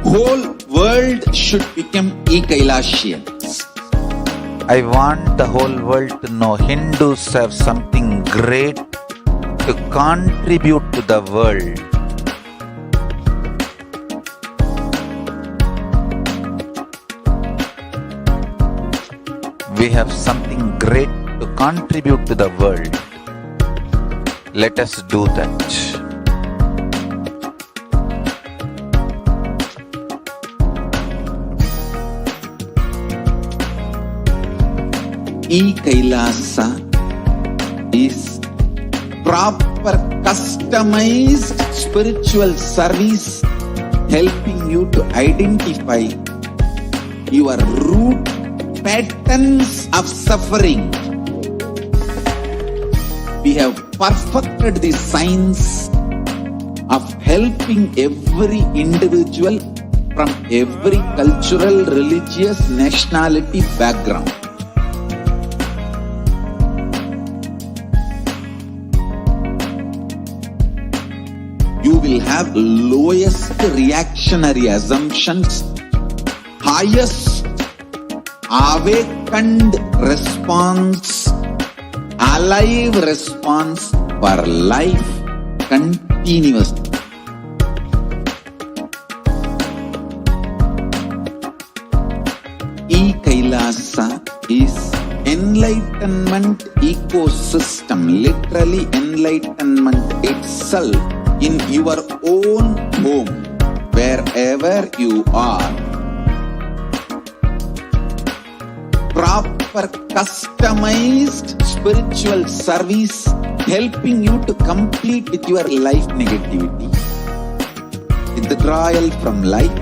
whole world should become e-Kailashians. I want the whole world to know Hindus have something great to contribute to the world. We have something great to contribute to the world. Let us do that. E-Kailasa is proper customized spiritual service helping you to identify your root patterns of suffering. We have perfected the science of helping every individual from every cultural, religious, nationality background. You will have lowest reactionary assumptions, highest awakened response, alive response for life continuously. E-Kailasa is enlightenment ecosystem, literally enlightenment itself in your own home, wherever you are. Proper customized spiritual service helping you to complete with your life negativity, withdrawal from life,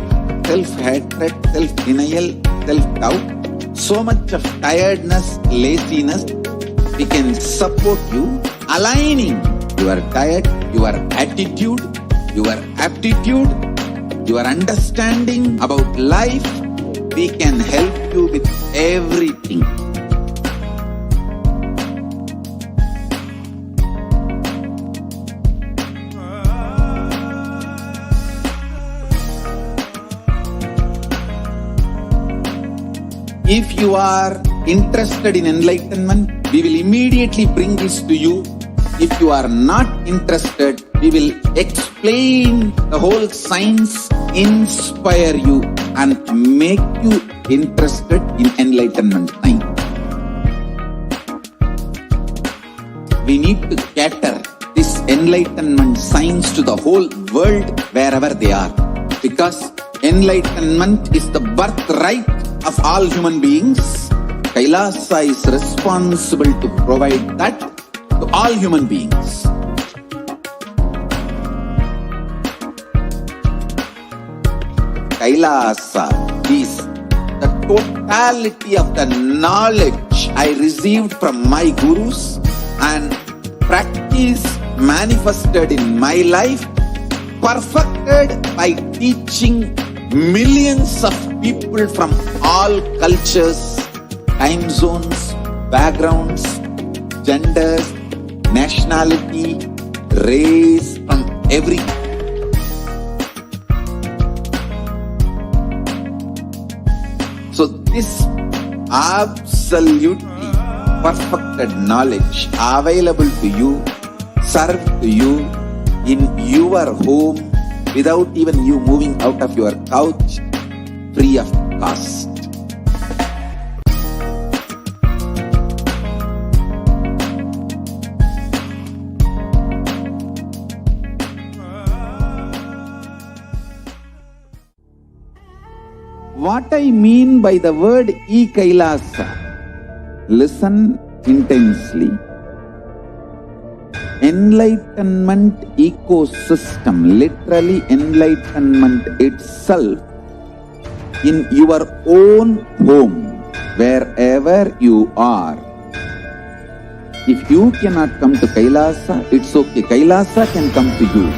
self-hatred, self-denial, self-doubt, so much of tiredness, laziness. We can support you aligning your diet, your attitude, your aptitude, your understanding about life. We can help you with everything. If you are interested in enlightenment, we will immediately bring this to you. If you are not interested, we will explain the whole science, inspire you and make you interested in enlightenment time. We need to cater this enlightenment science to the whole world wherever they are, because enlightenment is the birthright of all human beings. Kailasa is responsible to provide that to all human beings. Kailasa is the totality of the knowledge I received from my gurus and practice manifested in my life, perfected by teaching millions of people from all cultures, time zones, backgrounds, genders, nationality, race, from every. So this absolutely perfected knowledge available to you, served to you in your home without even you moving out of your couch, free of cost. What I mean by the word e-Kailasa, listen intensely. Enlightenment ecosystem, literally enlightenment itself in your own home, wherever you are. If you cannot come to Kailasa, it's okay. Kailasa can come to you.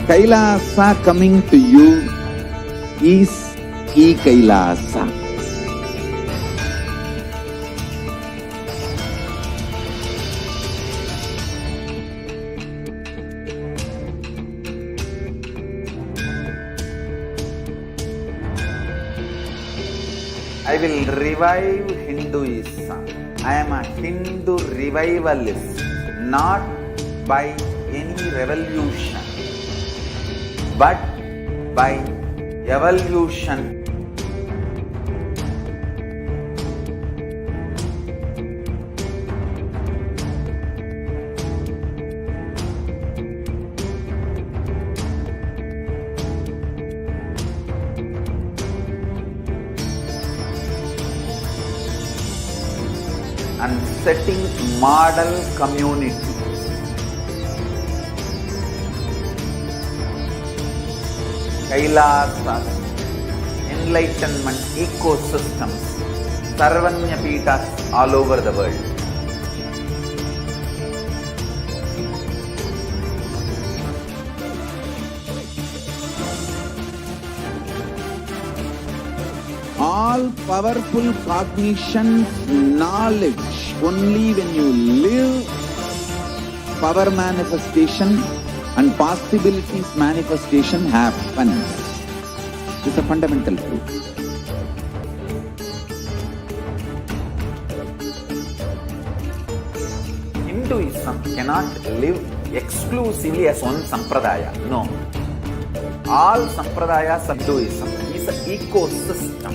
Kailasa coming to you is e-Kailasa. I will revive Hinduism. I am a Hindu revivalist, not by any revolution, but by evolution. And setting model community. Kailasas, enlightenment ecosystems, Sarvanya Peethas all over the world. All powerful cognition, knowledge, only when you live, power manifestation and possibilities manifestation happens. It's a fundamental truth. Hinduism cannot live exclusively as one sampradaya. No. All sampradayas of Hinduism is an ecosystem.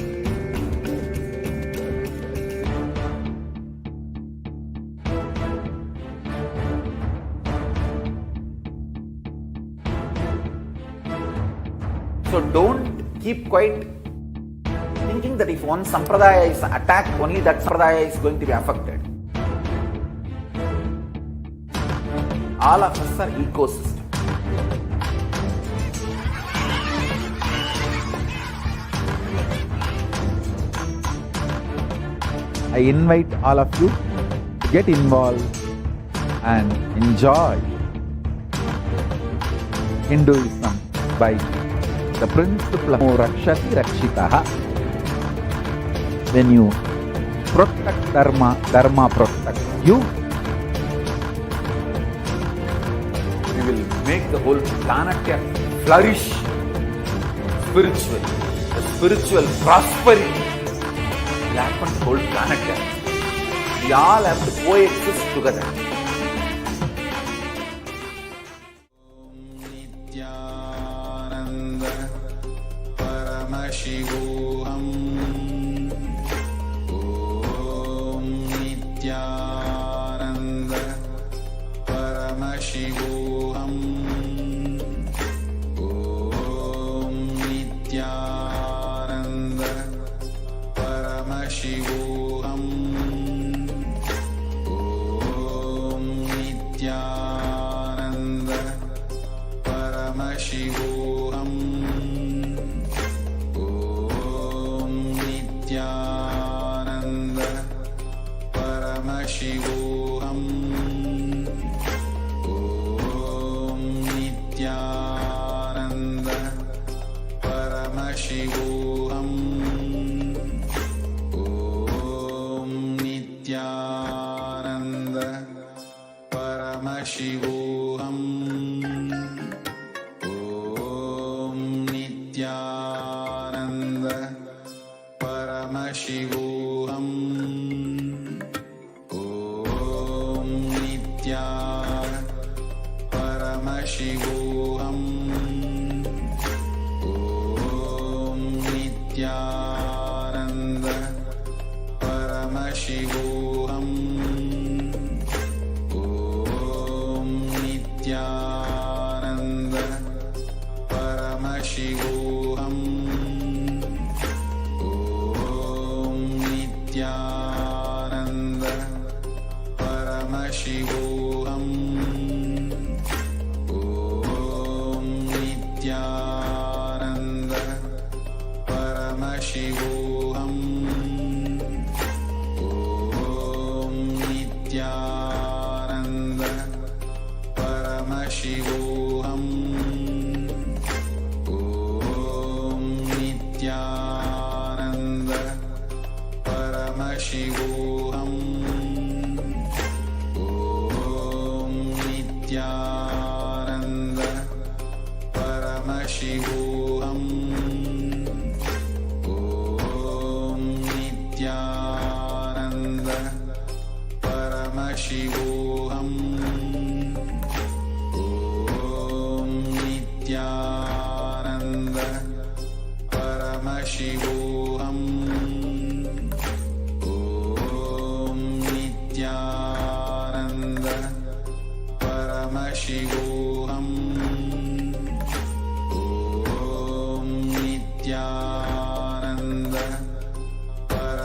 So don't keep quiet thinking that if one sampradaya is attacked, only that sampradaya is going to be affected. All of us are ecosystem. I invite all of you to get involved and enjoy Hinduism by the principle of Rakshati Rakshitaha. When you protect Dharma, Dharma protects you. We will make the whole planet flourish spiritually. The spiritual prosperity will happen to the whole planet. We all have to coexist together. Nithyananda Paramashivoham. Om Nithyananda Paramashivoham. Om Nithyananda Paramashivoham. Om Nithyananda Paramashivoham. Om Nithyananda Paramashivoham. Om Nithyananda Paramashivoham. Om Nithyananda Paramashivoham. Om Nithyananda Paramashivoham. Om Nithyananda Paramashivoham. Om Nithyananda Paramashivoham. Om Nithyananda Paramashivoham. Om Nithyananda Paramashivoham. Om Nithyananda Paramashivoham. Om Nithyananda Paramashivoham. Om Nithyananda Paramashivoham. Om Nithyananda Paramashivoham. Om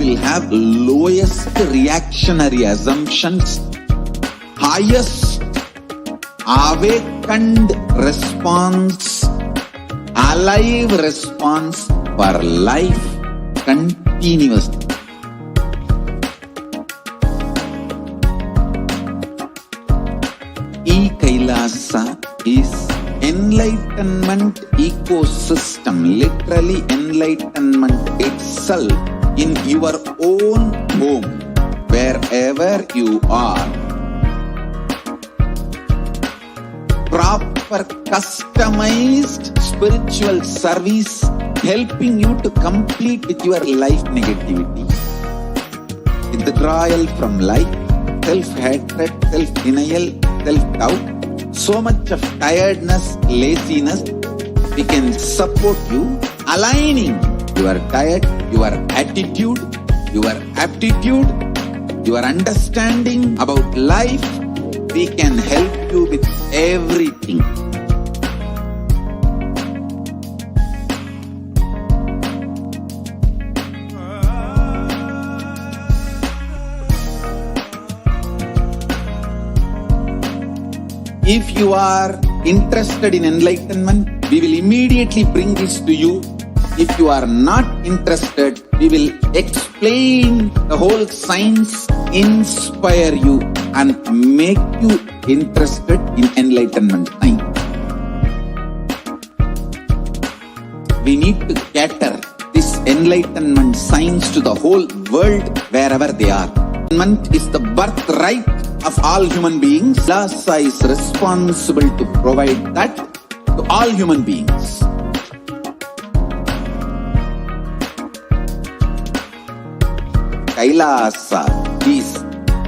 will have lowest reactionary assumptions, highest awakened response, alive response for life continuously. E-Kailasa is enlightenment ecosystem, literally enlightenment itself in your own home, wherever you are. Proper customized spiritual service helping you to complete with your life negativity. Withdrawal from life, self-hatred, self-denial, self-doubt, so much of tiredness, laziness, we can support you, aligning your diet, your attitude, your aptitude, your understanding about life. We can help you with everything. If you are interested in enlightenment, we will immediately bring this to you. If you are not interested, we will explain the whole science, inspire you and make you interested in enlightenment science. We need to cater this enlightenment science to the whole world wherever they are. Enlightenment is the birthright of all human beings. Lhasa is responsible to provide that to all human beings. Kailasa is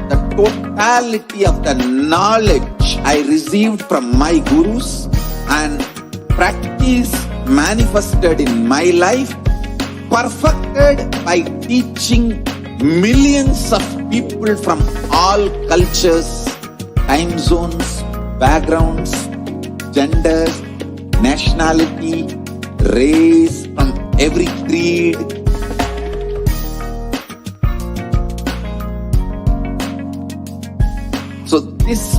the totality of the knowledge I received from my gurus and practice manifested in my life, perfected by teaching millions of people from all cultures, time zones, backgrounds, genders, nationality, race, from every creed. So this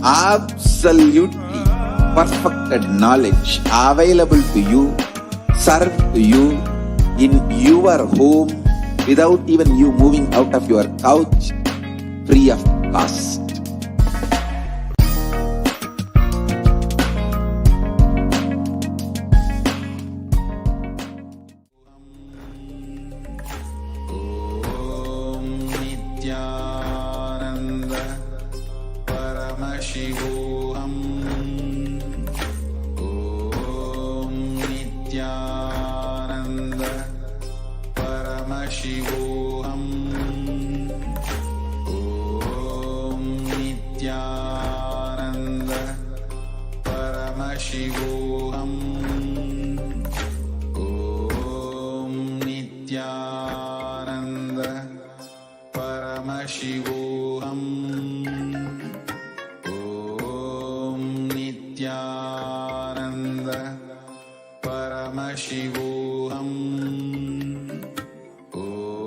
absolutely perfected knowledge available to you, served to you in your home without even you moving out of your couch, free of cost. Om Nithyananda Paramashivoham. Om Nithyananda Paramashivoham. Om Nithyananda Paramashivoham. Om Nithyananda Paramashivoham. Om Nithyananda Paramashivoham.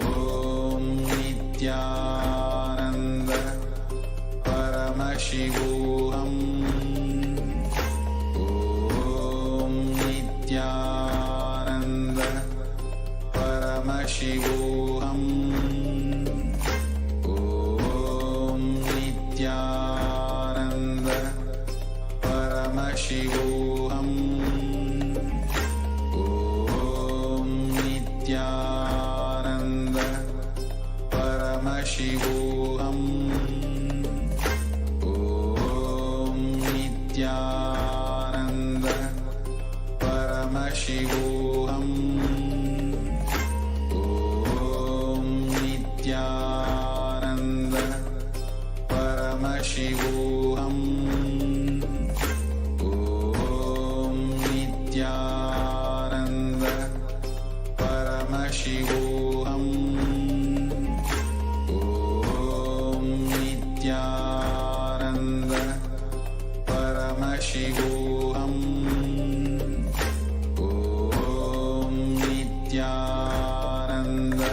Om Nithyananda Paramashivoham. Om Nithyananda Paramashivoham. Om Nithyananda Paramashivoham. Om Nithyananda Paramashivoham. Om Nithyananda Paramashivoham. Om Nithyananda Paramashivoham. Om Nithyananda Paramashivoham. Om Nithyananda Paramashivoham. Om Nithyananda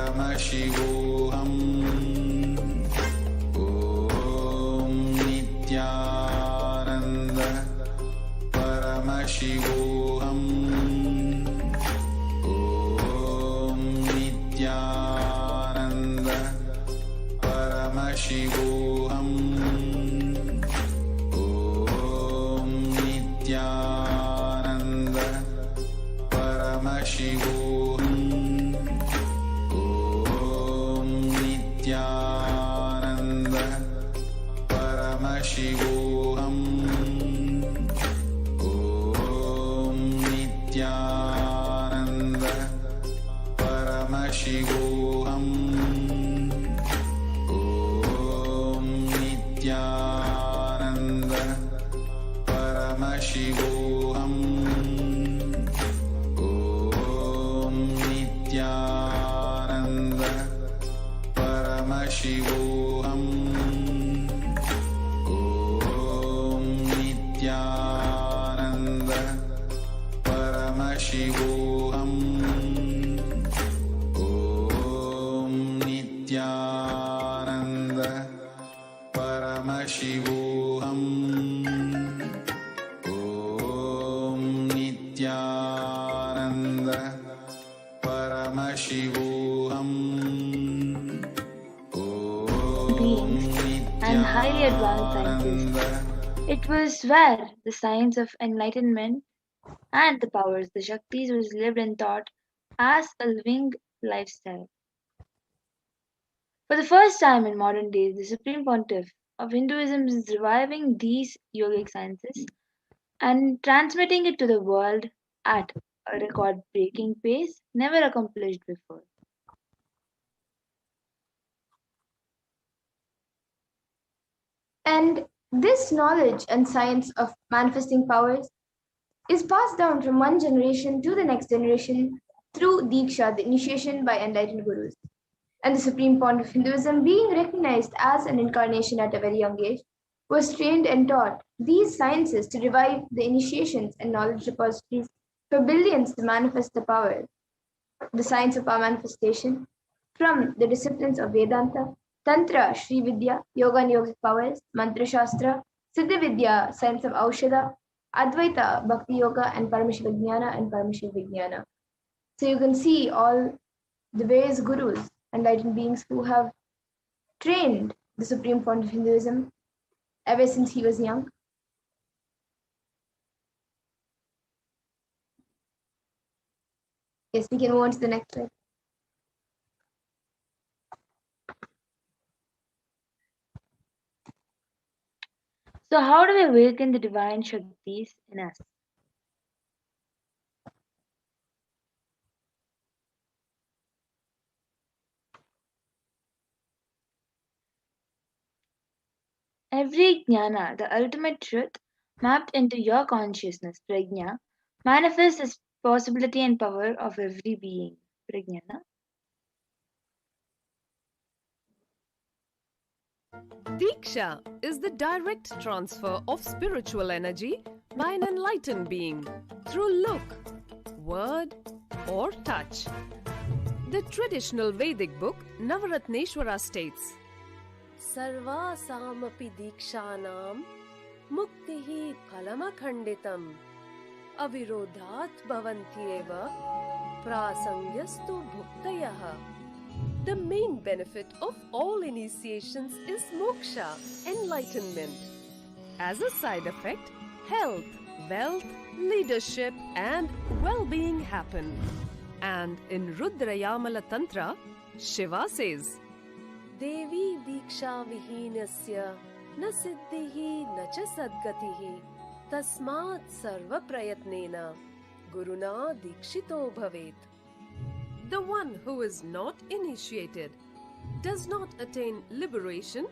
Paramashivoham. Om Nithyananda Paramashivoham. Om Nithyananda Paramashivoham. Om Nithyananda Paramashivoham. Om Nithyananda Paramashivoham. Om Nithyananda Paramashivoham. Om Nithyananda Paramashivoham. Om Nithyananda Paramashivoham. Om Nithyananda Paramashivoham. Om Nithyananda Paramashivoham. Om Nithyananda Paramashivoham. Beings and highly advanced scientists. It was where the science of enlightenment and the powers, the Shaktis, was lived and taught as a living lifestyle. For the first time in modern days, the Supreme Pontiff of Hinduism is reviving these yogic sciences and transmitting it to the world at a record breaking pace never accomplished before. And this knowledge and science of manifesting powers is passed down from one generation to the next generation through Diksha, the initiation by enlightened gurus. And the Supreme Pontiff of Hinduism, being recognized as an incarnation at a very young age, was trained and taught these sciences to revive the initiations and knowledge repositories for billions to manifest the power, the science of power manifestation, from the disciplines of Vedanta, Tantra, Sri Vidya, Yoga and Yogic powers, Mantra Shastra, Siddha Vidya, science of Aushadha, Advaita, Bhakti Yoga, and Paramashivoham and Paramashivoham. So you can see all the various gurus, enlightened beings who have trained the Supreme Pontiff of Hinduism ever since he was young. Yes, we can move on to the next slide. So, how do we awaken the divine Shaktis in us? Every jnana, the ultimate truth, mapped into your consciousness, prajna, manifests as possibility and power of every being, prajnana. Diksha is the direct transfer of spiritual energy by an enlightened being through look, word, or touch. The traditional Vedic book Navaratneshwara states, Sarvasamapi dikshanam muktihi phalamakhanditam avirodhat bhavantyeva prasangyastu bhuktayaha. The main benefit of all initiations is moksha, enlightenment. As a side effect, health, wealth, leadership, and well-being happen. And in Rudrayamala Tantra, Shiva says, Devi diksha vihinasya na siddhihi na cha sadgatihi tasmat sarva prayatnena guruna dikshito bhavet. The one who is not initiated does not attain liberation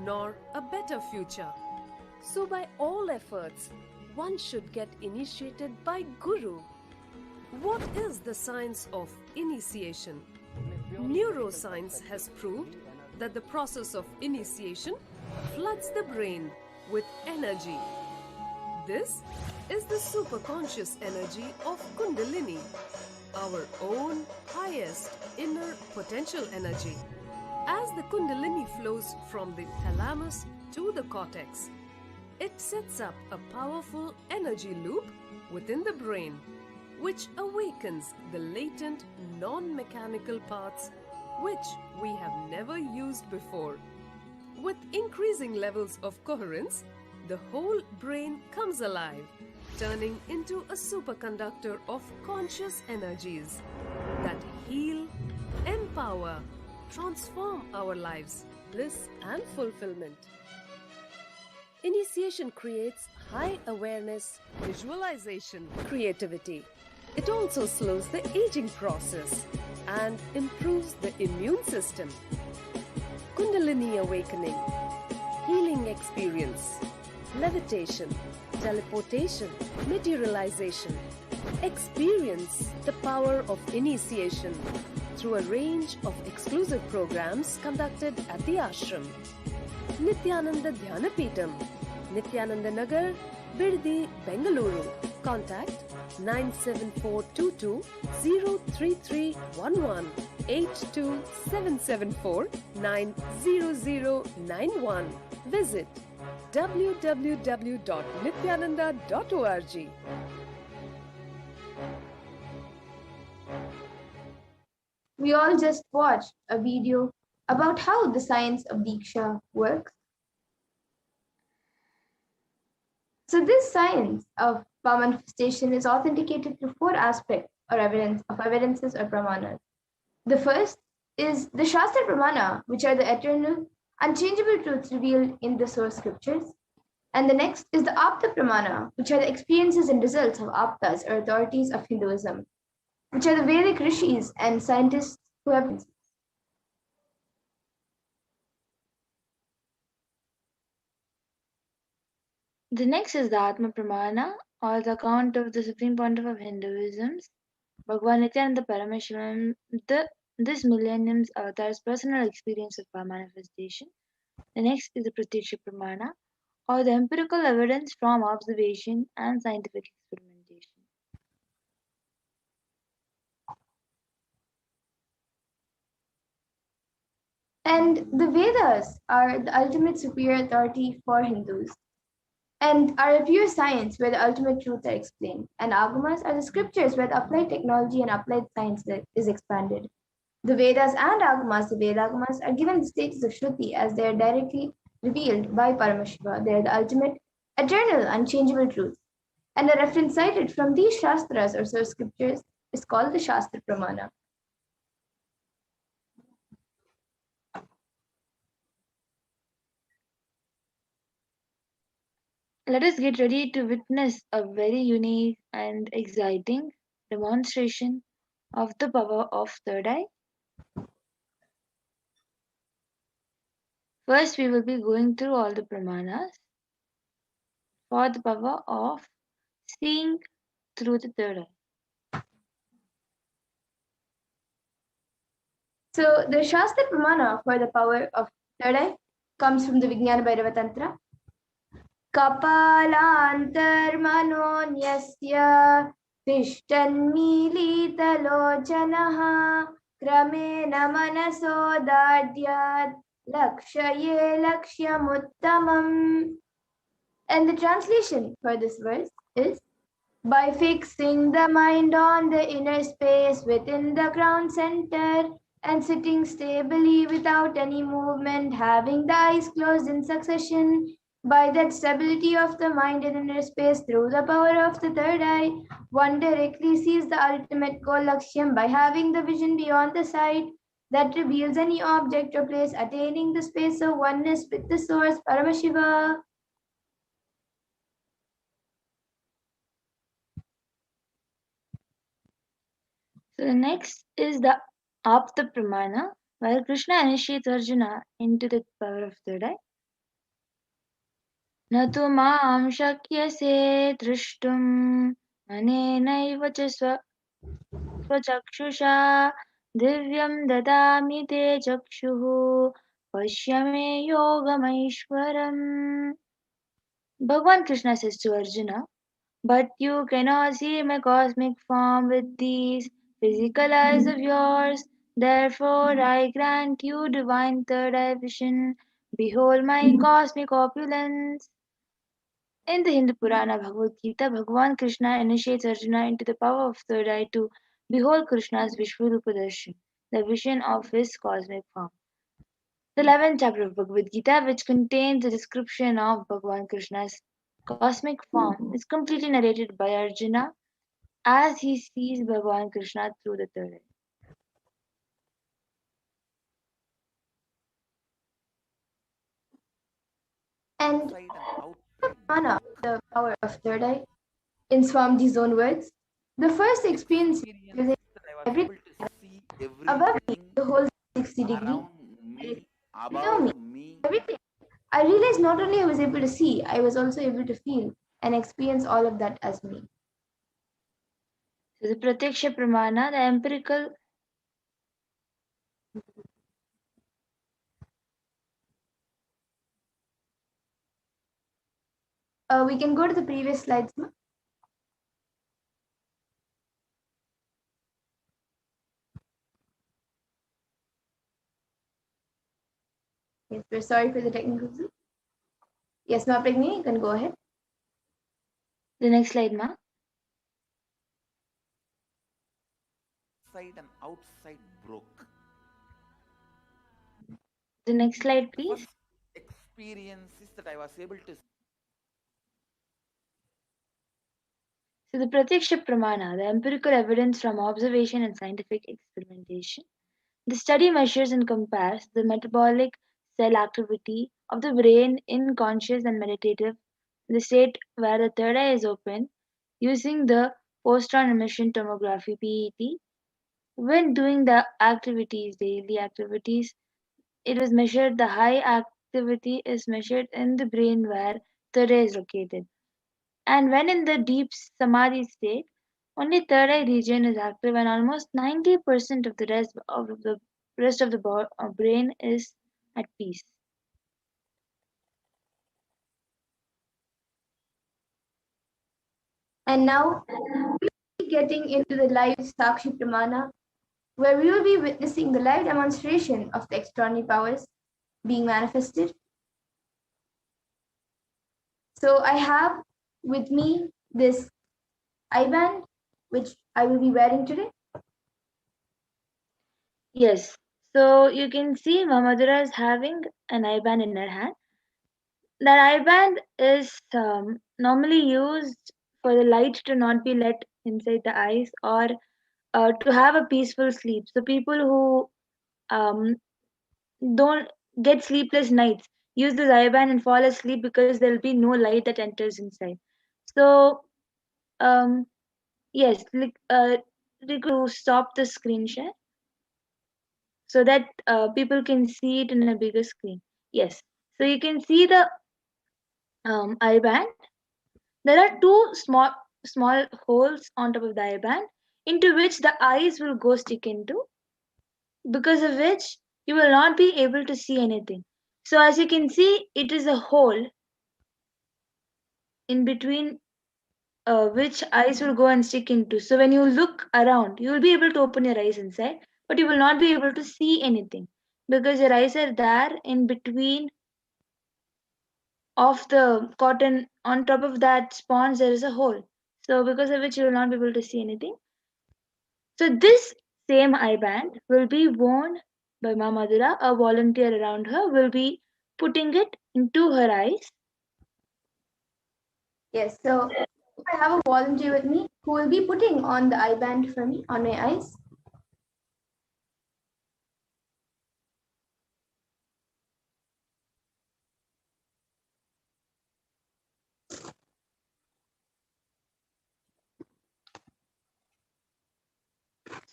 nor a better future. So by all efforts, one should get initiated by Guru. What is the science of initiation? Neuroscience has proved that the process of initiation floods the brain with energy. This is the superconscious energy of Kundalini. our own highest inner potential energy. As the Kundalini flows from the thalamus to the cortex, it sets up a powerful energy loop within the brain, which awakens the latent non-mechanical parts which we have never used before. With increasing levels of coherence, the whole brain comes alive, turning into a superconductor of conscious energies that heal, empower, transform our lives, bliss and fulfillment. Initiation creates high awareness, visualization, creativity. It also slows the aging process and improves the immune system. Kundalini awakening, healing experience, levitation, teleportation, materialization. Experience the power of initiation through a range of exclusive programs conducted at the ashram. Nithyananda Dhyanapitham, Nithyananda Nagar, Biddi, Bengaluru. Contact 97422 03311 82774 90091. Visit www.nithyananda.org. We all just watched a video about how the science of Diksha works. So this science of power manifestation is authenticated through four aspects or evidences or pramanas. The first is the Shastra Pramana, which are the eternal, unchangeable truths revealed in the source scriptures. And the next is the Apta Pramana, which are the experiences and results of Aptas or authorities of Hinduism, which are the Vedic rishis and scientists who have. The next is the Atma Pramana, or the account of the Supreme Pontiff of Hinduism, Bhagavan Nithyananda Paramashivam, this millennium's avatar's personal experience of power manifestation. The next is the Pratyaksha Pramana, or the empirical evidence from observation and scientific experimentation. And the Vedas are the ultimate superior authority for Hindus and are a pure science where the ultimate truths are explained. And Agamas are the scriptures where the applied technology and applied science is expanded. The Vedas and Agamas, the Vedagamas, are given the status of Shruti as they are directly revealed by Paramashiva. They are the ultimate, eternal, unchangeable truths. And a reference cited from these Shastras or source scriptures is called the Shastra Pramana. Let us get ready to witness a very unique and exciting demonstration of the power of third eye. First, we will be going through all the pramanas for the power of seeing through the third eye. So the Shastra Pramana for the power of third eye comes from the Vijnana Bhairava Tantra. Kapalantarmanonyasya tishtanmilitalochanaha kramena manasodadyat lakshaye lakshyamuttamam. And the translation for this verse is, by fixing the mind on the inner space within the crown center and sitting stably without any movement, having the eyes closed in succession, by that stability of the mind in inner space through the power of the third eye, one directly sees the ultimate goal Lakshyam by having the vision beyond the sight that reveals any object or place, attaining the space of oneness with the source, Paramashiva. So the next is the Apta Pramana, where Krishna initiates Arjuna into the power of third eye. न तु मां शक्यसे द्रष्टुम् अनेनैव च स्वचक्षुषा दिव्यं ददामि ते चक्षुः पश्य मे योगमैश्वरम्. Bhagavan Krishna says to Arjuna, but you cannot see my cosmic form with these physical eyes of yours. Therefore, I grant you divine third eye vision. Behold my cosmic opulence. In the Hindu Purana Bhagavad Gita, Bhagavan Krishna initiates Arjuna into the power of third eye to behold Krishna's Vishwarupa Darshan, the vision of his cosmic form. The 11th chapter of Bhagavad Gita, which contains a description of Bhagavan Krishna's cosmic form, is completely narrated by Arjuna as he sees Bhagavan Krishna through the third eye. And Mana, the power of third eye, in Swamiji's own words, the first experience with everything above me, the whole 60 degree, below me, everything. I realized not only I was able to see, I was also able to feel and experience all of that as me. So the Pratyaksha Pramana, the empirical We can go to the previous slides, ma. Yes, we're sorry for the technical issue. Yes, ma Pragni, you can go ahead. The next slide, ma. Inside and outside broke. The next slide, please. First experience is that I was able to. So the Pratyaksha Pramana, the empirical evidence from observation and scientific experimentation. The study measures and compares the metabolic cell activity of the brain in conscious and meditative, the state where the third eye is open, using the positron emission tomography PET. When doing the activities, daily activities, it was measured, the high activity is measured in the brain where third eye is located. And when in the deep samadhi state, only third eye region is active and almost 90% of the rest of the brain is at peace. And now, we'll be getting into the live Sakshi Pramana, where we will be witnessing the live demonstration of the extraordinary powers being manifested. So I have with me this eye band, which I will be wearing today. Yes, so you can see Mamadura is having an eye band in her hand. That eye band is normally used for the light to not be let inside the eyes or to have a peaceful sleep. So people who don't get sleepless nights use this eye band and fall asleep because there'll be no light that enters inside. So um, yes, we could stop the screen share so that people can see it in a bigger screen. Yes, so you can see the eye band. There are two small holes on top of the eye band into which the eyes will go stick into, because of which you will not be able to see anything. So as you can see, it is a hole in between which eyes will go and stick into. So when you look around, you will be able to open your eyes inside, but you will not be able to see anything because your eyes are there in between of the cotton. On top of that sponge there is a hole, so because of which you will not be able to see anything. So this same eye band will be worn by Ma Madhura. A volunteer around her will be putting it into her eyes. Yes, so I have a volunteer with me who will be putting on the eye band for me on my eyes.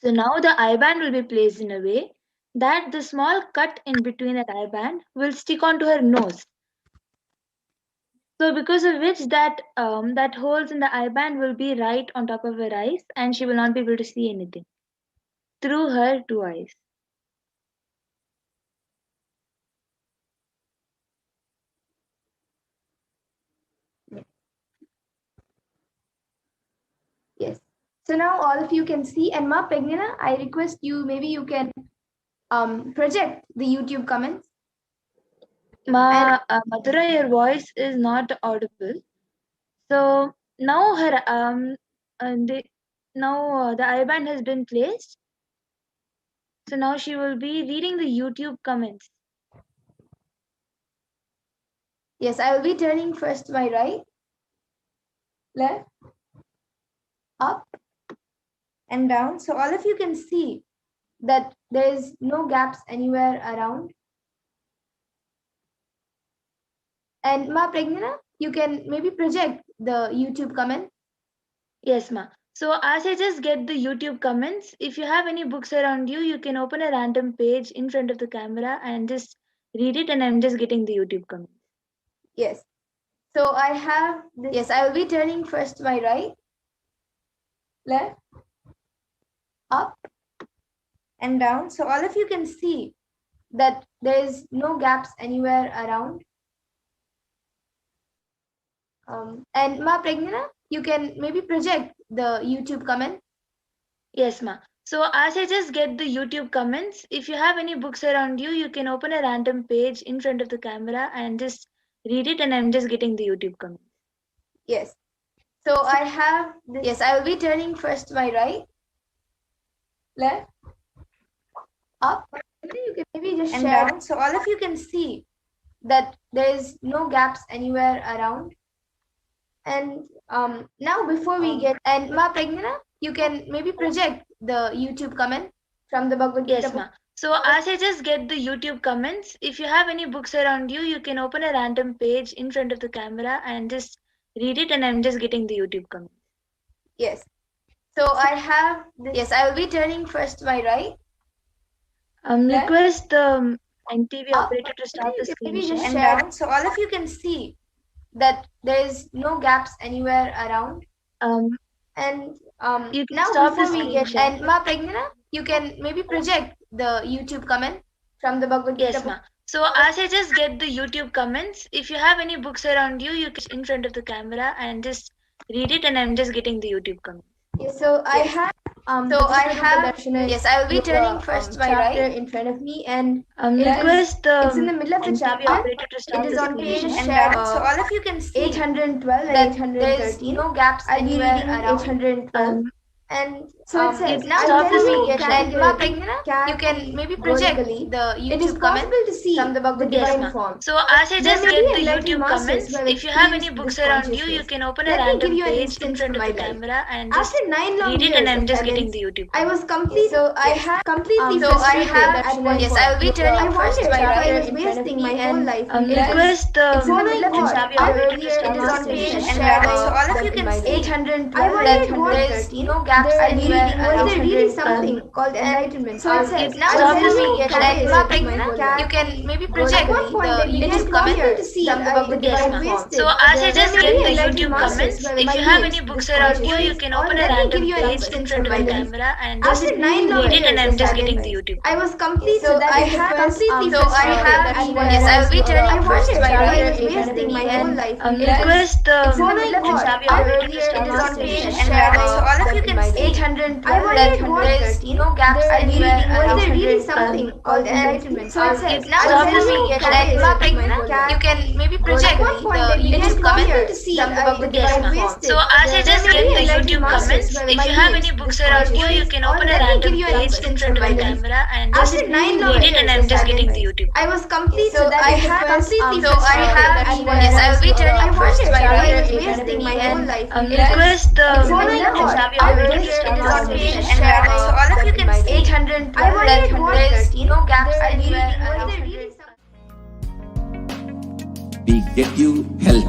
So now the eye band will be placed in a way that the small cut in between that eye band will stick onto her nose. So because of which that holes in the eye band will be right on top of her eyes and she will not be able to see anything through her two eyes. Yes. So now all of you can see, and Ma Pregnana, I request you, maybe you can project the YouTube comments. Madhura, your voice is not audible. So now the IBAN has been placed. So now she will be reading the YouTube comments. Yes, I will be turning first to my right, left, up, and down. So all of you can see that there is no gaps anywhere around. And Ma Pregnana, you can maybe project the YouTube comment. Yes, ma. So as I just get the YouTube comments, if you have any books around you, you can open a random page in front of the camera and just read it, and I'm just getting the YouTube comments. Yes. So I have this. Yes, I will be turning first to my right, left, up, and down. So all of you can see that there is no gaps anywhere around. And Ma Pregnana, you can maybe project the YouTube comment. Yes, ma. So as I just get the YouTube comments, if you have any books around you, you can open a random page in front of the camera and just read it, and I'm just getting the YouTube comments. Yes. So I have this. Yes, I will be turning first to my right, left, up. You can maybe just and share down. So all of you can see that there is no gaps anywhere around. And now before we get, and Ma Pregnana, you can maybe project the YouTube comment from the Bhagavad Gita. Yes, ma. So as I just get the YouTube comments, if you have any books around you, you can open a random page in front of the camera and just read it, and I'm just getting the YouTube comments. Yes. So I have this. Yes, I will be turning first to my right. Request the NTV Up. operator to start the screen Maybe just share. share down. So all of you can see that there is no gaps anywhere around. And You can now stop the before we screen get, share. and Ma Pregnana, you can maybe project the YouTube comment from the Bhagavad Gita. Yes, ma. So as I just get the YouTube comments, if you have any books around you, you can in front of the camera and just read it, and I'm just getting the YouTube comments. Yes, so I have yes, I will be turning first to my right in front of me, and Request the it's in the middle of the NTV chapter. operator to start It is the on screen page share. and down. So all of you can see 812 and 813. No gaps anywhere around. 812. And so it says, now now before we get, get and Ma Pregnana, you can maybe project the YouTube comment to see from the Bhagavad Yes, Gita ma. form. So as I There just may get be the enlightened YouTube masters comments, who have if you have any experienced books this around you, you consciousness. can open a Let me give random you an page in instance front from of the my life. camera and just After 9 long read it, years and I'm of just getting penance, the YouTube I comments. was complete. So I had completely frustrated at one yes, point. I will be turning I first wanted to my chapter right I was wasting my whole life. Request the It's in the middle of the NTV chapter. operator to Earlier, start it is the on screen page share. and down. So all of you can see 812 there is no gaps anywhere around. Was there really something called enlightenment? So it says, now now before we get, get Ma Pregnana, you can maybe project the YouTube comment to see from the Bhagavad Yes, Gita ma'am. form. So as I just get the YouTube masters comments, who have if you have any experienced books this around you, you consciousness. can open a Let me random give you an page in instance front from of the my life. camera and just After 9 long read it, and years I'm of just getting the penance, YouTube. I was complete. So I had completely frustrated at one yes, I will be turning first to my right I was wasting my whole life. Request the It's in the middle of the NTV chapter. operator to Earlier, start it is the on screen page share. and down. So all of you can see 812 there is no gaps anywhere around. Was there really something called enlightenment? So it says, now before we get, Ma Pregnana, you can maybe project the YouTube comment to see from the Bhagavad Yes, Gita ma'am. form. So as I just get the YouTube comments, if you have any books around you, you can open a random page in front of the camera and just After 9 read long it, and I'm years just of getting the penance, YouTube. I was complete. So I had completely so I have yes, I will be turning first to my right. I was wasting my whole life. Request the NTV operator to it start is the on screen page share. and down. So all of you can see 812 there is no gaps anywhere around. We get you health.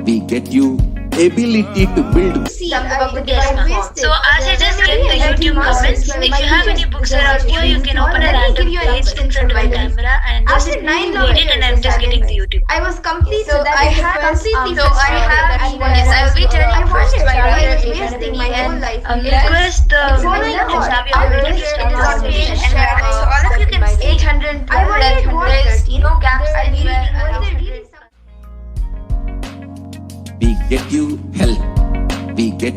We get you ability to build. See, Yes, ma'am. So as I just get the YouTube comments, if you have any books around you, you can open a random page in front of the camera and just After 9 read long it, and I'm just getting the YouTube. I was complete. So I had completely yes, I will be turning first to my I right. was wasting my whole life. Request the NTV operator to start the screen share. So all of you can see 812 there is no gaps anywhere around. We get you health. We get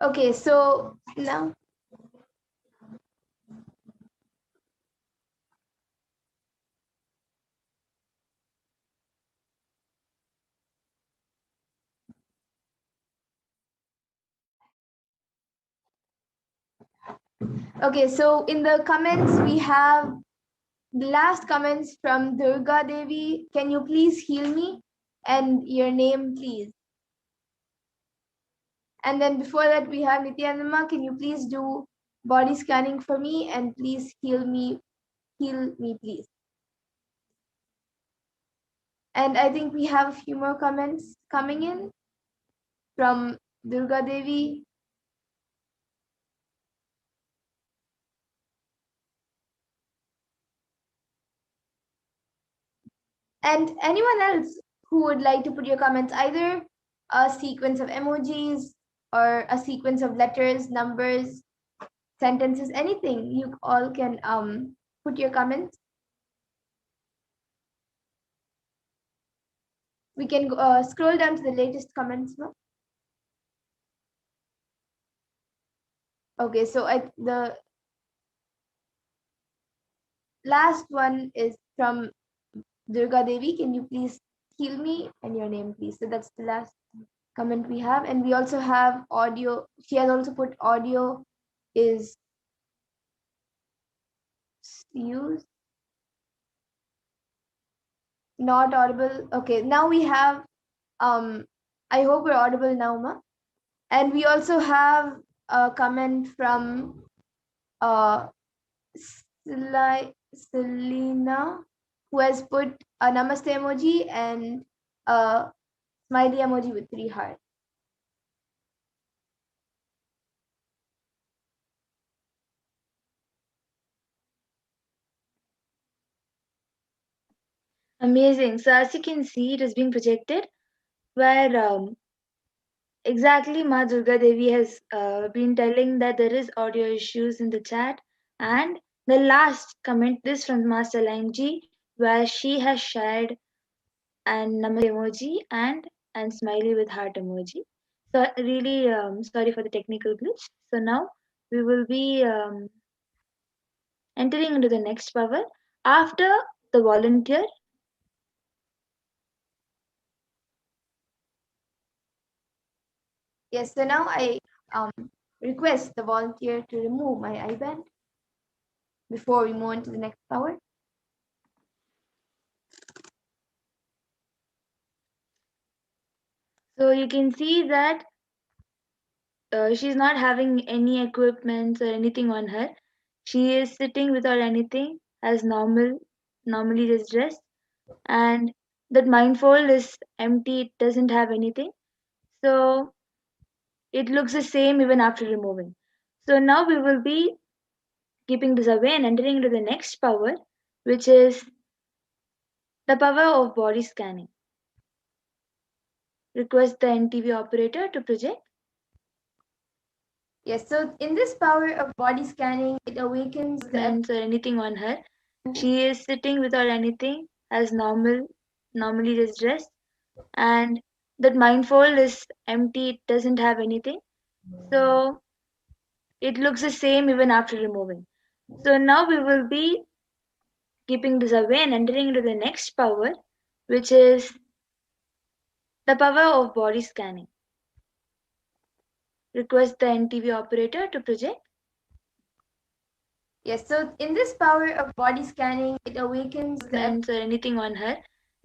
Okay, so now. Okay, so in the comments, we have the last comments from Durga Devi. Can you please heal me? And your name, please. And then before that, we have Nithyananda. Can you please do body scanning for me? And please heal me, please. And I think we have a few more comments coming in from Durga Devi. And anyone else who would like to put your comments, either a sequence of emojis or a sequence of letters, numbers, sentences, anything, you all can put your comments. We can scroll down to the latest comments now. Okay, so the last one is from Durga Devi. Can you please heal me and your name, please? So that's the last comment we have. And we also have audio. She has also put audio is used. Not audible. Okay, now we have, I hope we're audible now, Ma. And we also have a comment from Selena, who has put a namaste emoji and a smiley emoji with 3 hearts. Amazing. So as you can see, it is being projected where exactly Ma Durga Devi has been telling that there is audio issues in the chat. And the last comment is from Master Lanji, where she has shared an namaste emoji and smiley with heart emoji. So really sorry for the technical glitch. So now we will be entering into the next power after the volunteer. Yes, so now I request the volunteer to remove my eye band before we move on to the next power. So you can see that she's not having any equipment or anything on her. She is sitting without anything as normally just dressed. And that mindfold is empty, it doesn't have anything. So it looks the same even after removing. So now we will be keeping this away and entering into the next power, which is the power of body scanning. Request the NTV operator to project. Yes, so in this power of body scanning, it awakens the Or anything on her. She is sitting without anything as normally just dressed. And that mindfold is empty, it doesn't have anything. So it looks the same even after removing. So now we will be keeping this away and entering into the next power, which is the power of body scanning. Request the NTV operator to project. Yes, so in this power of body scanning, it awakens the Or anything on her.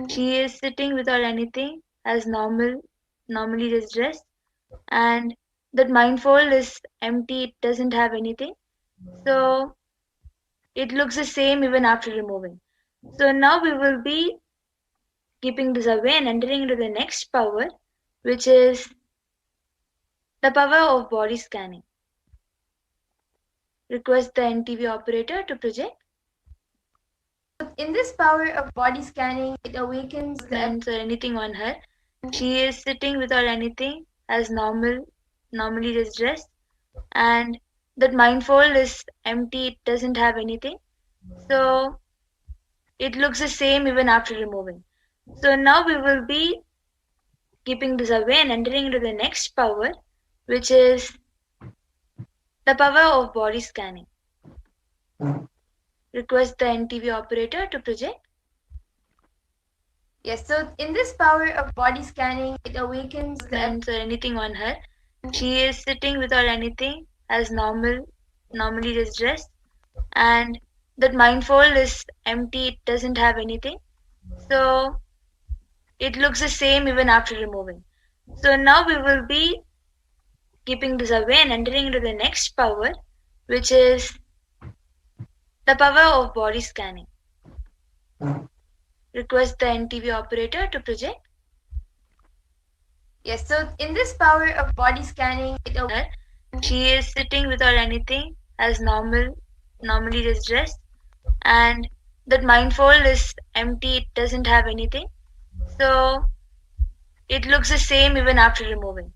She is sitting without anything as normally just dressed. And that mindfold is empty, it doesn't have anything. So it looks the same even after removing. So now we will be keeping this away and entering into the next power, which is the power of body scanning. Request the NTV operator to project. in this power of body scanning, it awakens the Or anything on her. She is sitting without anything as normally just dressed. And that mindfold is empty, it doesn't have anything. So it looks the same even after removing. So now we will be keeping this away and entering into the next power, which is the power of body scanning. Request the NTV operator to project. Yes, so in this power of body scanning, it awakens the Friends or anything on her. She is sitting without anything, as normally just dressed, and that mind fold is empty, it doesn't have anything. So it looks the same even after removing. So now we will be keeping this away and entering into the next power, which is the power of body scanning. Request the NTV operator to project. Yes, so in this power of body scanning, it awakens. She is sitting without anything, as normally just dressed, and that mind fold is empty, it doesn't have anything. So it looks the same even after removing.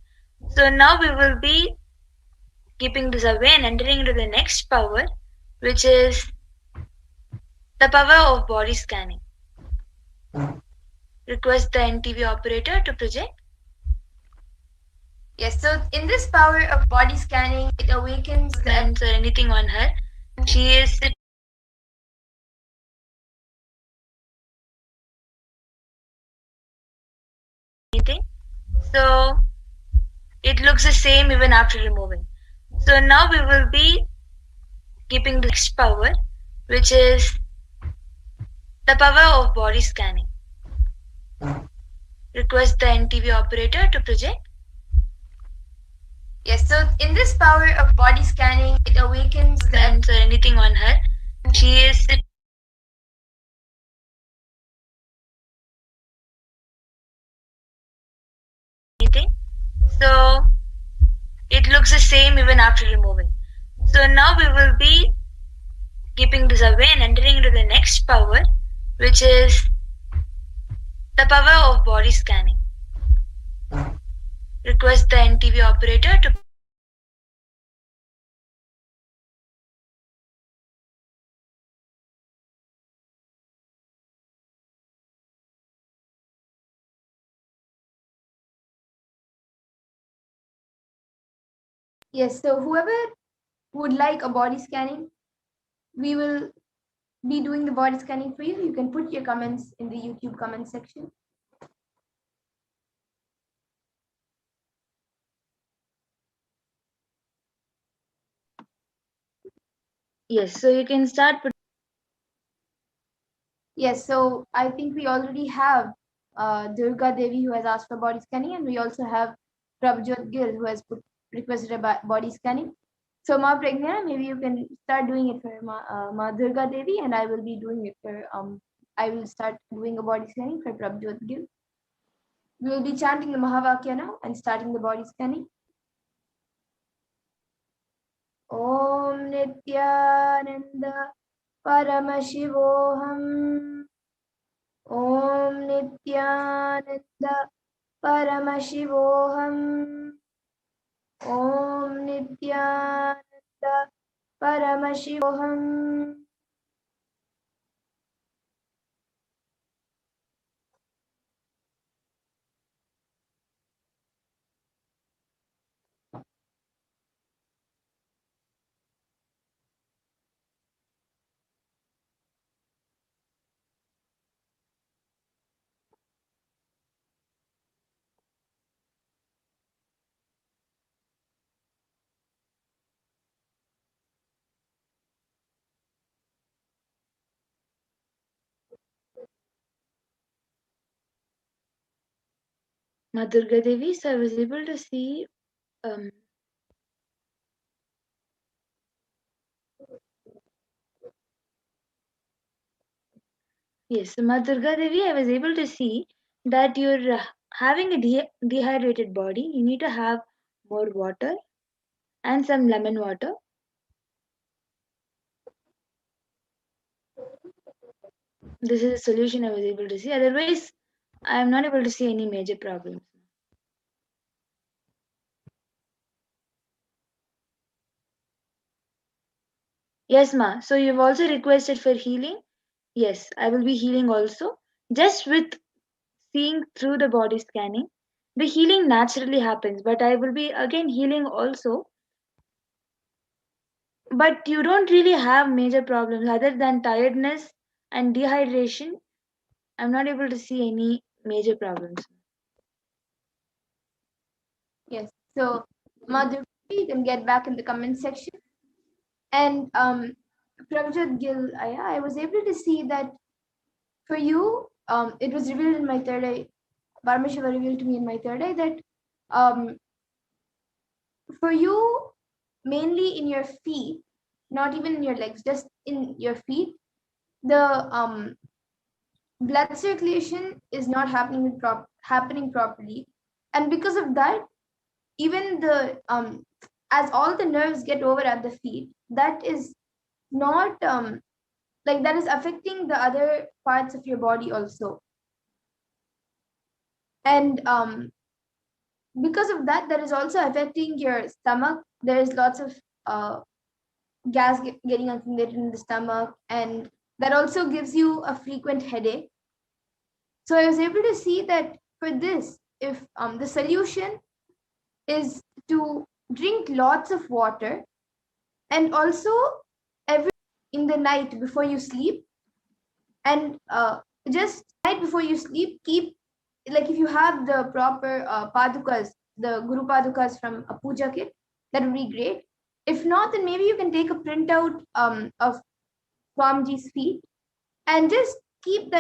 So now we will be keeping this away and entering into the next power, which is the power of body scanning. Request the NTV operator to project. Yes, so in this power of body scanning, it awakens Friends or anything on her. She is anything. So it looks the same even after removing. So now we will be keeping the next power, which is the power of body scanning. Request the NTV operator to project. Yes, so in this power of body scanning, it awakens Friends or anything on her. She is anything. So it looks the same even after removing. So now we will be keeping this away and entering into the next power, which is the power of body scanning. Request the NTV operator to Yes, so whoever would like a body scanning, we will be doing the body scanning for you. You can put your comments in the YouTube comment section. yes. So you can start. Yes, so I think we already have Durga Devi who has asked for body scanning, and we also have Prabhjot Gill who has requested a body scanning. So Ma Pragna, maybe you can start doing it for Ma Durga Devi, and I will be doing it for I will start doing a body scanning for Prabhjot Gill. We will be chanting the Mahavakya now and starting the body scanning. Om Nithyananda Paramashivoham. Om Nithyananda Paramashivoham. Om Nithyananda Paramashivoham. Ma Durga Devi, so I was able to see yes, so Ma Durga Devi, I was able to see that you're having a dehydrated body. You need to have more water and some lemon water. This is a solution I was able to see. Otherwise, I am not able to see any major problems. Yes, Ma. So you've also requested for healing. Yes, I will be healing also. Just with seeing through the body scanning. the healing naturally happens, but I will be again healing also. But you don't really have major problems other than tiredness and dehydration. I'm not able to see any major problems. Yes. So, Madhuri, you can get back in the comment section. And Prabhjot Gill, I was able to see that for you, it was revealed in my third eye. Paramashiva revealed to me in my third eye that for you, mainly in your feet, not even in your legs, just in your feet, the blood circulation is not happening properly, and because of that, even the as all the nerves get over at the feet, that is not like that is affecting the other parts of your body also, and because of that, that is also affecting your stomach. There is lots of uh, gas getting accumulated in the stomach, and that also gives you a frequent headache. So I was able to see that for this, if the solution is to drink lots of water, and also every in the night before you sleep, and just night before you sleep, keep, like, if you have the proper padukas, the guru padukas from a puja kit, that would be great. If not, then maybe you can take a printout of Swamiji's feet, and just keep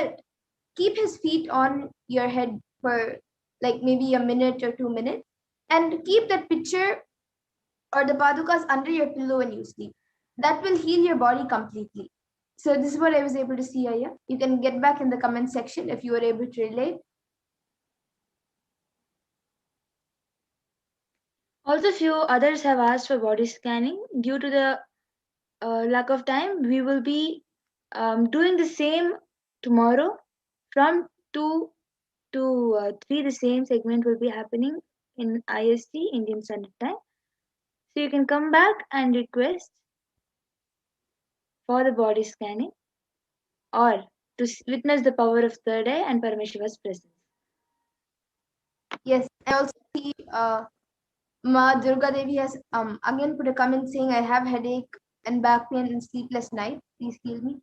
his feet on your head for like maybe a minute or 2 minutes, and keep that picture or the padukas under your pillow when you sleep. That will heal your body completely. So this is what I was able to see, Aya. You can get back in the comment section if you were able to relate. Also, few others have asked for body scanning. Due to the lack of time, we will be doing the same tomorrow from 2 to 3. The same segment will be happening in IST, Indian Standard Time. So you can come back and request for the body scanning or to witness the power of third eye and Paramashiva's presence. Yes, I also see Ma Durga Devi has again put a comment saying, I have headache and back pain and sleepless night. Please heal me.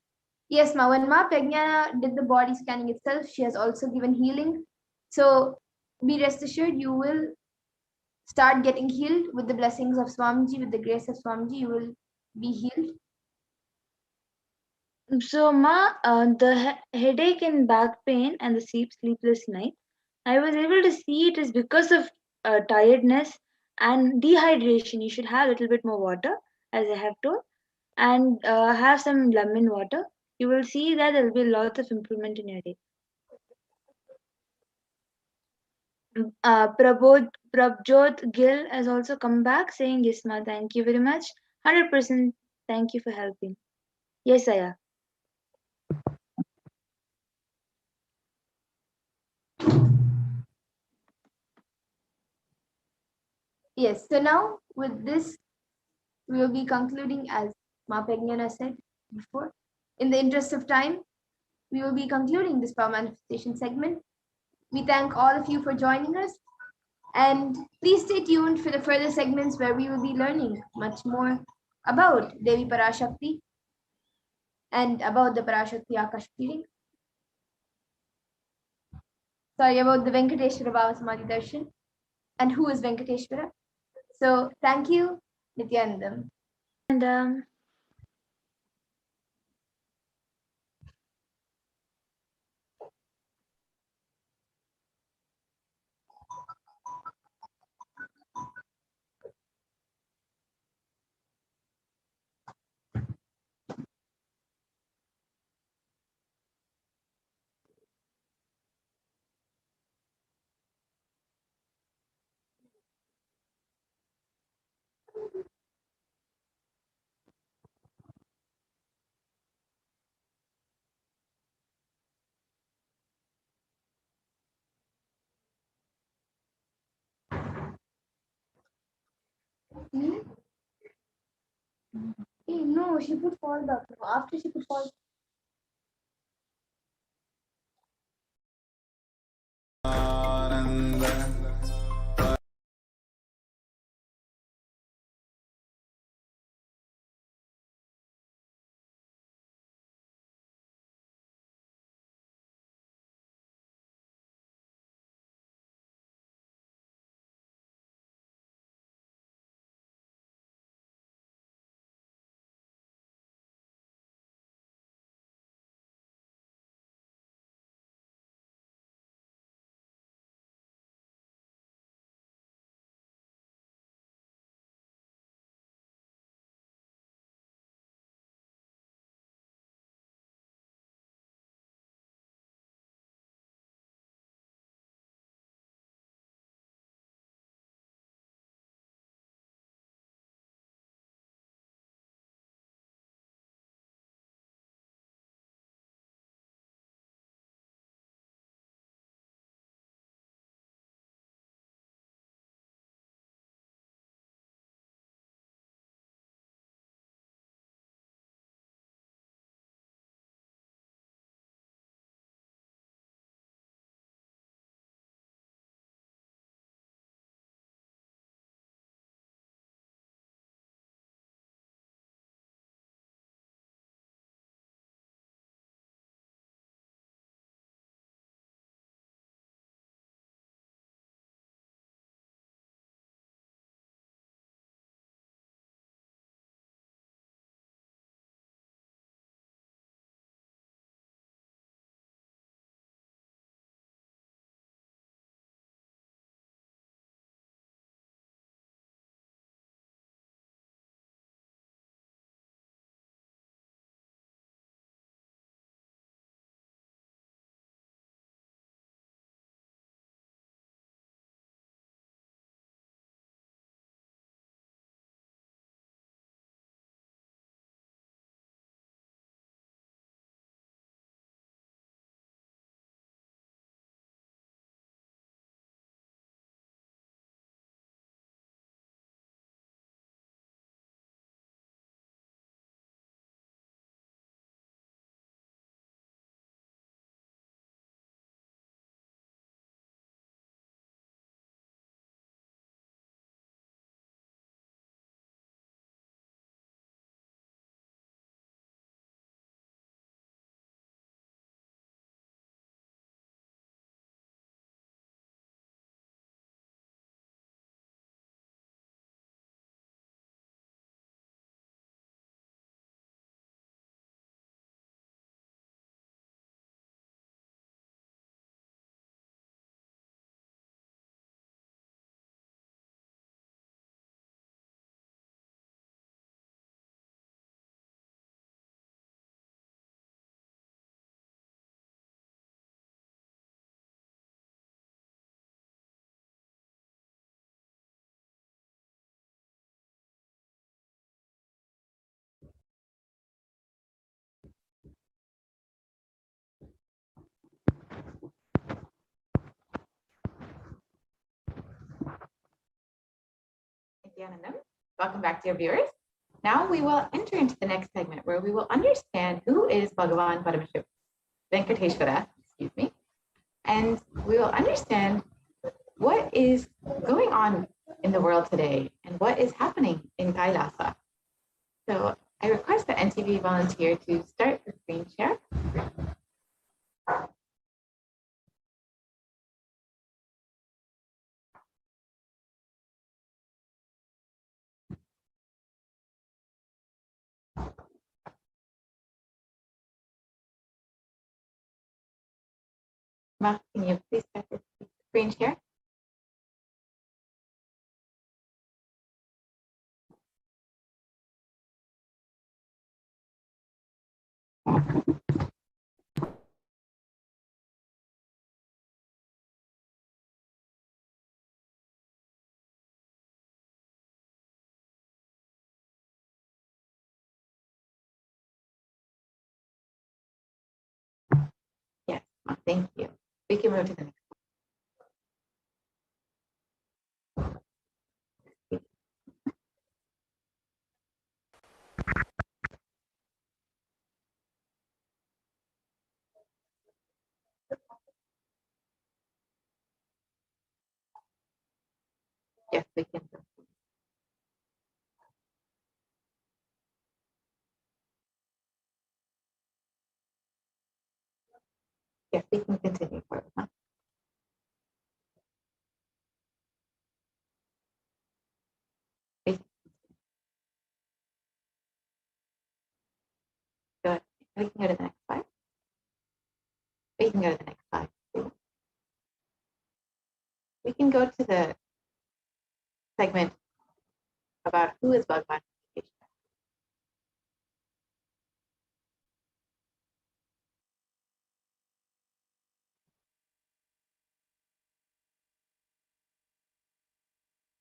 Yes, Ma, when Ma Prajna did the body scanning itself, she has also given healing. So be rest assured, you will start getting healed with the blessings of Swamiji, with the grace of Swamiji, you will be healed. So, Ma, the headache and back pain and the sleepless night, I was able to see it is because of tiredness and dehydration. You should have a little bit more water, as I have told, and have some lemon water. You will see that there will be lots of improvement in your day. Prabjot Gill has also come back saying, yes, Ma, thank you very much. 100% thank you for helping. Yes, Aya. Yes, so now with this, we will be concluding, as Ma Prajna said before. In the interest of time, we will be concluding this power manifestation segment. We thank all of you for joining us, and please stay tuned for the further segments where we will be learning much more about Devi Parashakti and about the Parashakti Akashic reading. Sorry, about the Venkateshwara Bhava Samadhi Darshan and who is Venkateshwara. So thank you, Nithyanandam. And Hey, no, she put fall back. After she put fall. Anand Nithyanandam. Welcome back, dear viewers. Now we will enter into the next segment where we will understand who is Bhagavan Paramashivoham, Venkateshwara, excuse me, and we will understand what is going on in the world today and what is happening in Kailasa. So I request the NTV volunteer to start the screen share. Mark, can you please start the screen share? Yes, thank you. We can move to the next. Yes, we can. Yes, we can continue forward. Huh? Good. We can go to the next slide. We can go to the next slide. We can go to the segment about who is Bhagavan.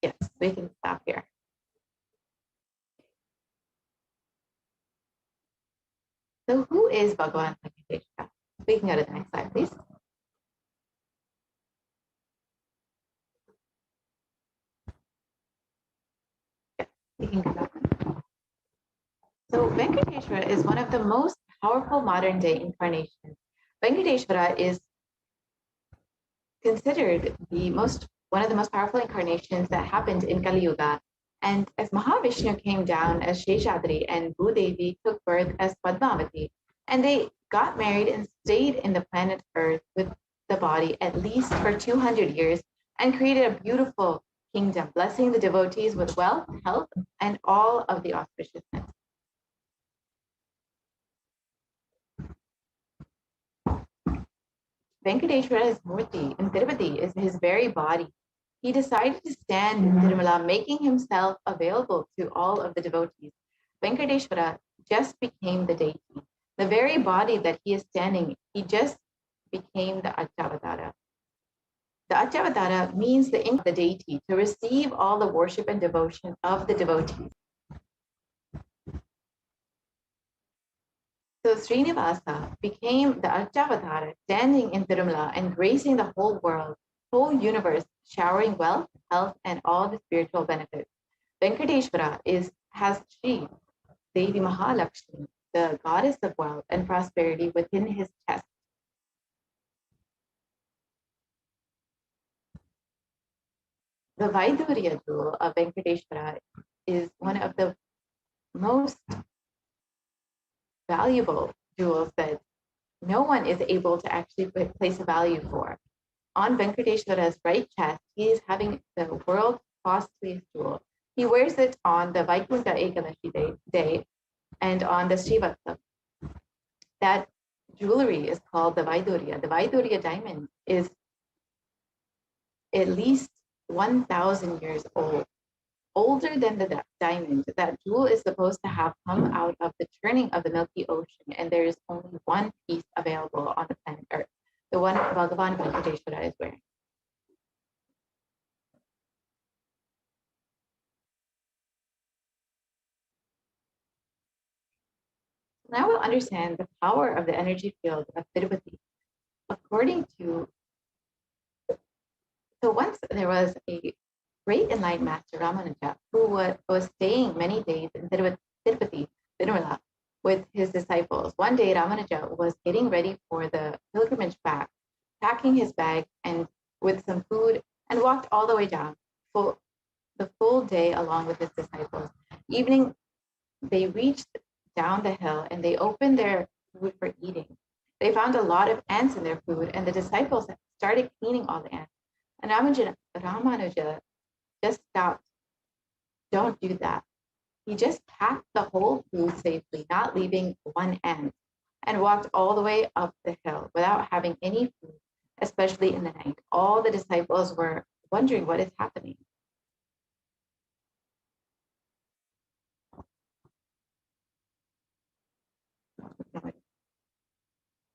Yes, we can stop here. So who is Bhagavan Venkateshwara? We can go to the next slide, please. Yes, we can go back. So Venkateshwara is one of the most powerful modern day incarnations. Venkateshwara is considered one of the most powerful incarnations that happened in Kali Yuga. And as Mahavishnu came down as Sheshadri and Bhudevi took birth as Padmavati, and they got married and stayed in the planet Earth with the body at least for 200 years and created a beautiful kingdom, blessing the devotees with wealth, health, and all of the auspiciousness. Venkateshwara's Murti in Tirupati is his very body. He decided to stand in Tirumala, making himself available to all of the devotees. Venkateshwara just became the deity. The very body that he is standing, he just became the Achyavadara. The Achyavadara means the ink of the deity to receive all the worship and devotion of the devotees. So Srinivasa became the Achyavadara, standing in Tirumala and gracing the whole world, whole universe, showering wealth, health, and all the spiritual benefits. Venkateshwara has Shri Devi Mahalakshmi, the goddess of wealth and prosperity, within his chest. The Vaidurya jewel of Venkateshwara is one of the most valuable jewels that no one is able to actually place a value for. On Venkateshwara's right chest, he is having the world's costliest jewel. He wears it on the Vaikuntha Ekadashi day and on the Srivatsa. That jewelry is called the Vaidurya. The Vaidurya diamond is at least 1,000 years old, older than the diamond. That jewel is supposed to have come out of the churning of the Milky Ocean, and there is only one piece available on the planet Earth, the one Bhagavan Venkateshwara is wearing. Now we'll understand the power of the energy field of Tirupati. According to, so once there was a great enlightened master Ramanuja, who was staying many days in Tirupati, Tirumala, with his disciples. One day, Ramanuja was getting ready for the pilgrimage back, packing his bag and with some food, and walked all the way down the full day along with his disciples. Evening, they reached down the hill and they opened their food for eating. They found a lot of ants in their food, and the disciples started cleaning all the ants. And Ramanuja just stopped. Don't do that. He just packed the whole food safely, not leaving one ant, and walked all the way up the hill without having any food, especially in the night. All the disciples were wondering what is happening.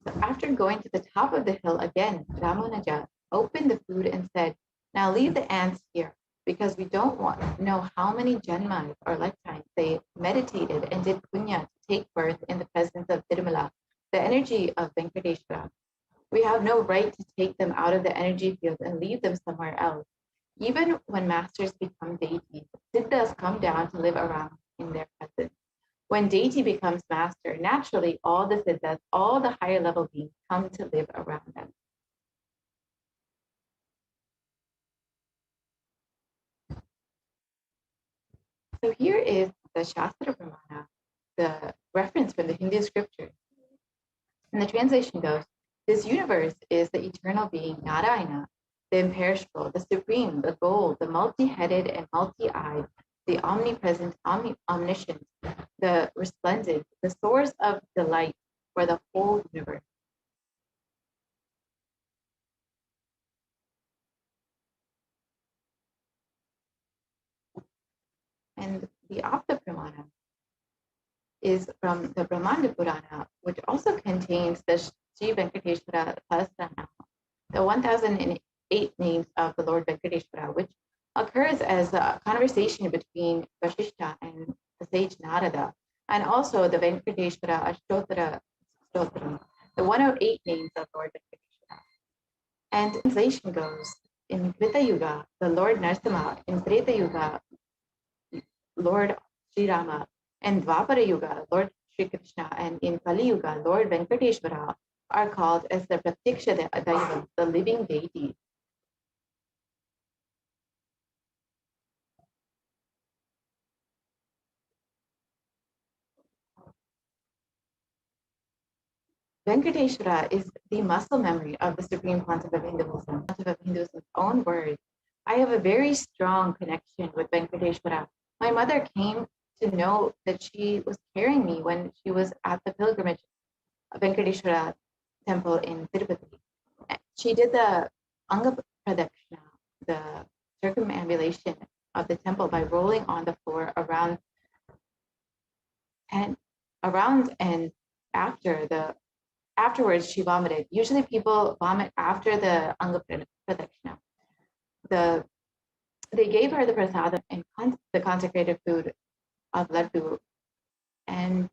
So after going to the top of the hill again, Ramanuja opened the food and said, now leave the ants here, because we don't want to know how many janmas or lifetimes they meditated and did punya to take birth in the presence of Tirumala, the energy of Venkateshwara. We have no right to take them out of the energy field and leave them somewhere else. Even when masters become deities, siddhas come down to live around in their presence. When deity becomes master, naturally all the siddhas, all the higher level beings come to live around them. So here is the Shastra Pramana, the reference from the Hindu scripture. And the translation goes, this universe is the eternal being, Narayana, the imperishable, the supreme, the gold, the multi-headed and multi-eyed, the omnipresent, omniscient, the resplendent, the source of delight for the whole universe. And the Apta Pramana is from the Brahmanda Purana, which also contains the Sri Venkateshwara Sahasranama, the 1008 names of the Lord Venkateshwara, which occurs as a conversation between Vasishtha and the sage Narada, and also the Venkateshwara Ashtottara Stotram, the 108 names of Lord Venkateshwara. And translation goes, in Krita Yuga, the Lord Narasimha, in Treta Yuga, Lord Sri Rama, and Dwapara Yuga, Lord Sri Krishna, and in Kali Yuga, Lord Venkateshwara are called as the Pratyaksha Daivam, the living deity. Venkateshwara is the muscle memory of the Supreme Concept of Hinduism. Of Hinduism's own words, I have a very strong connection with Venkateshwara. My mother came to know that she was carrying me when she was at the pilgrimage Venkateshwara temple in Tirupati. She did the Anga Pradakshina, the circumambulation of the temple, by rolling on the floor around and afterwards she vomited. Usually people vomit after the Anga Pradakshina. They gave her the prasadam and the consecrated food of laddu, and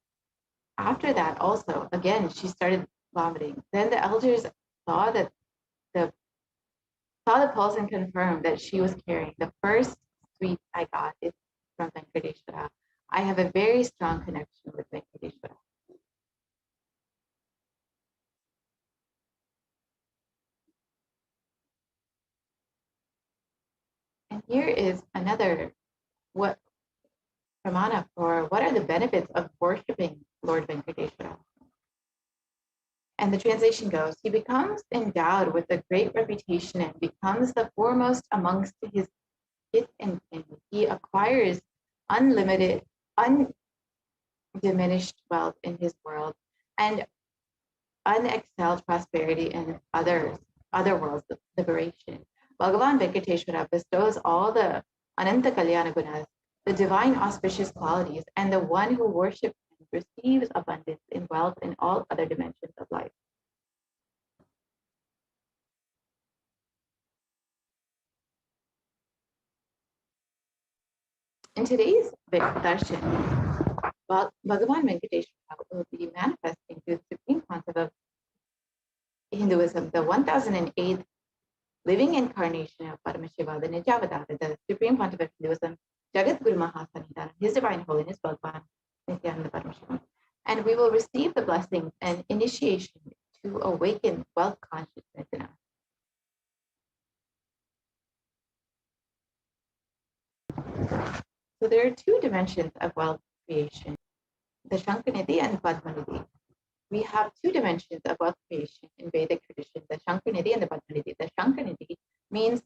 after that also again she started vomiting. Then the elders saw the pulse and confirmed that she was carrying. The first sweet I got is from Venkateshwara. I have a very strong connection with Venkateshwara. And here is another pramana for what are the benefits of worshiping Lord Venkateshwara. And the translation goes, he becomes endowed with a great reputation and becomes the foremost amongst his kith and kin. He acquires unlimited, undiminished wealth in his world and unexcelled prosperity in other worlds of liberation. Bhagavan Venkateshwara bestows all the Ananta Kalyana Gunas, the divine auspicious qualities, and the one who worships him receives abundance in wealth in all other dimensions of life. In today's darshan, Bhagavan Venkateshwara will be manifesting through the supreme concept of Hinduism, the 1008 living incarnation of Paramashiva, the Nijavadara, the Supreme Pontifical Wisdom, Jagat Guru Mahasanidana, His Divine Holiness Bhagavan Nithyananda Paramashivam. And we will receive the blessings and initiation to awaken wealth consciousness in us. So there are two dimensions of wealth creation, the Shankanidhi and Padmanidhi. We have two dimensions of wealth creation in Vedic tradition, the Shankanidhi and the Padmanidhi. The Shankanidhi means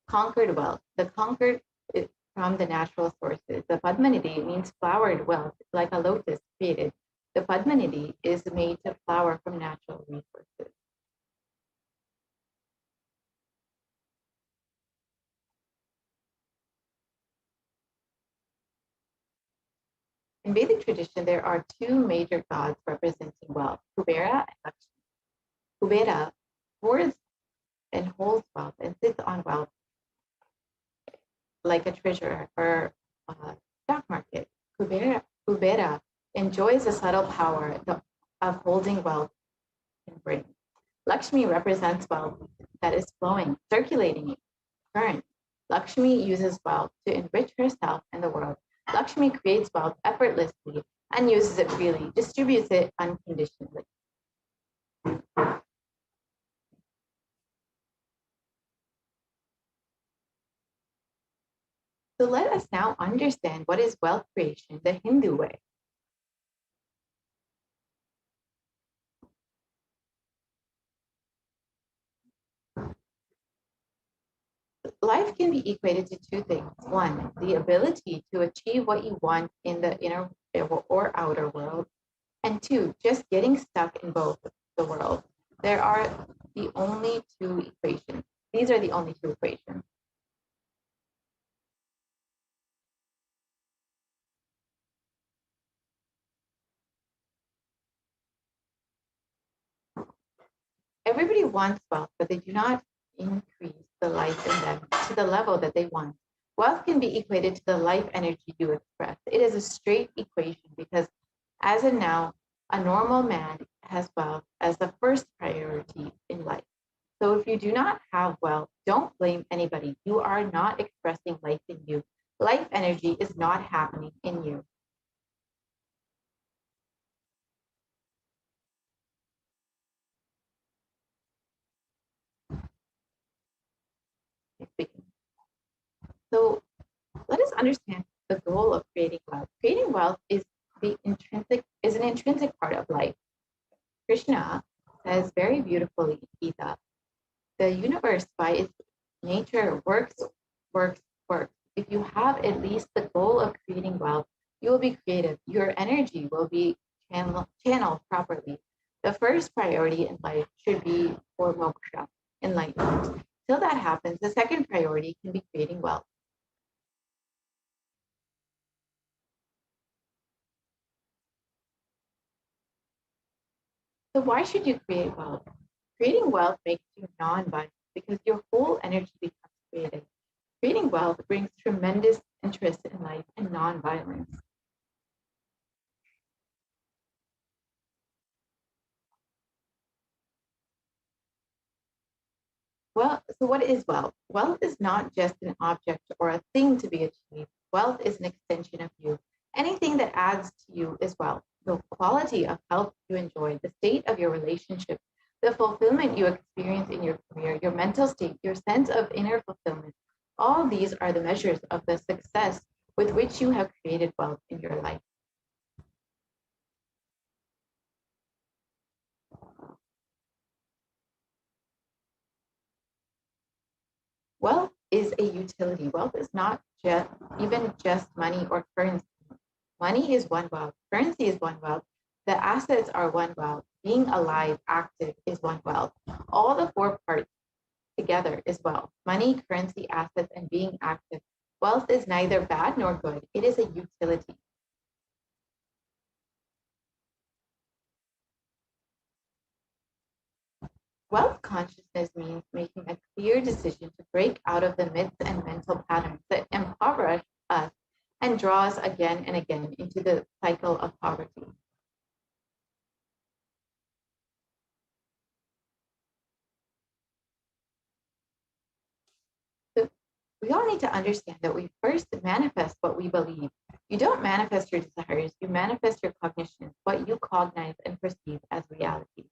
conquered wealth. The conquered is from the natural sources. The Padmanidhi means flowered wealth, like a lotus created. The Padmanidhi is made to flower from natural resources. In Vedic tradition, there are two major gods representing wealth, Kubera and Lakshmi. Kubera hoards and holds wealth and sits on wealth like a treasurer or a stock market. Kubera enjoys the subtle power of holding wealth can bring. Lakshmi represents wealth that is flowing, circulating current. Lakshmi uses wealth to enrich herself and the world. Lakshmi creates wealth effortlessly and uses it freely, distributes it unconditionally. So let us now understand what is wealth creation the Hindu way. Life can be equated to two things. One, the ability to achieve what you want in the inner or outer world. And two, just getting stuck in both the world. There are the only two equations. These are the only two equations. Everybody wants wealth, but they do not increase the life in them to the level that they want. Wealth can be equated to the life energy you express. It is a straight equation because as of now, a normal man has wealth as the first priority in life. So if you do not have wealth, don't blame anybody. You are not expressing life in you. Life energy is not happening in you. So let us understand the goal of creating wealth. Creating wealth is an intrinsic part of life. Krishna says very beautifully in Gita, the universe by its nature works. If you have at least the goal of creating wealth, you will be creative. Your energy will be channeled properly. The first priority in life should be for moksha, enlightenment. Till that happens, the second priority can be creating wealth. So why should you create wealth? Creating wealth makes you non-violent because your whole energy becomes creative. Creating wealth brings tremendous interest in life and non-violence. Well, so what is wealth? Wealth is not just an object or a thing to be achieved. Wealth is an extension of you. Anything that adds to you is wealth. The quality of health you enjoy, the state of your relationship, the fulfillment you experience in your career, your mental state, your sense of inner fulfillment. All these are the measures of the success with which you have created wealth in your life. Wealth is a utility. Wealth is not just money or currency. Money is one wealth. Currency is one wealth. The assets are one wealth. Being alive, active is one wealth. All the four parts together is wealth. Money, currency, assets, and being active. Wealth is neither bad nor good. It is a utility. Wealth consciousness means making a clear decision to break out of the myths and mental patterns that impoverish us and draw us again and again into the cycle of poverty. we all need to understand that we first manifest what we believe. You don't manifest your desires, you manifest your cognition, what you cognize and perceive as reality.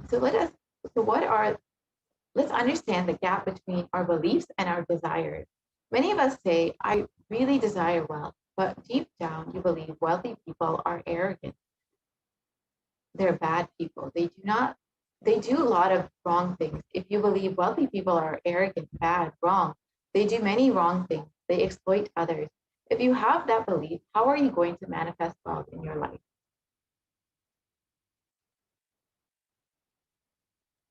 So let's understand the gap between our beliefs and our desires. Many of us say, I really desire wealth, but deep down you believe wealthy people are arrogant. They're bad people. They do a lot of wrong things. If you believe wealthy people are arrogant, bad, wrong, they do many wrong things. They exploit others. If you have that belief, how are you going to manifest wealth in your life?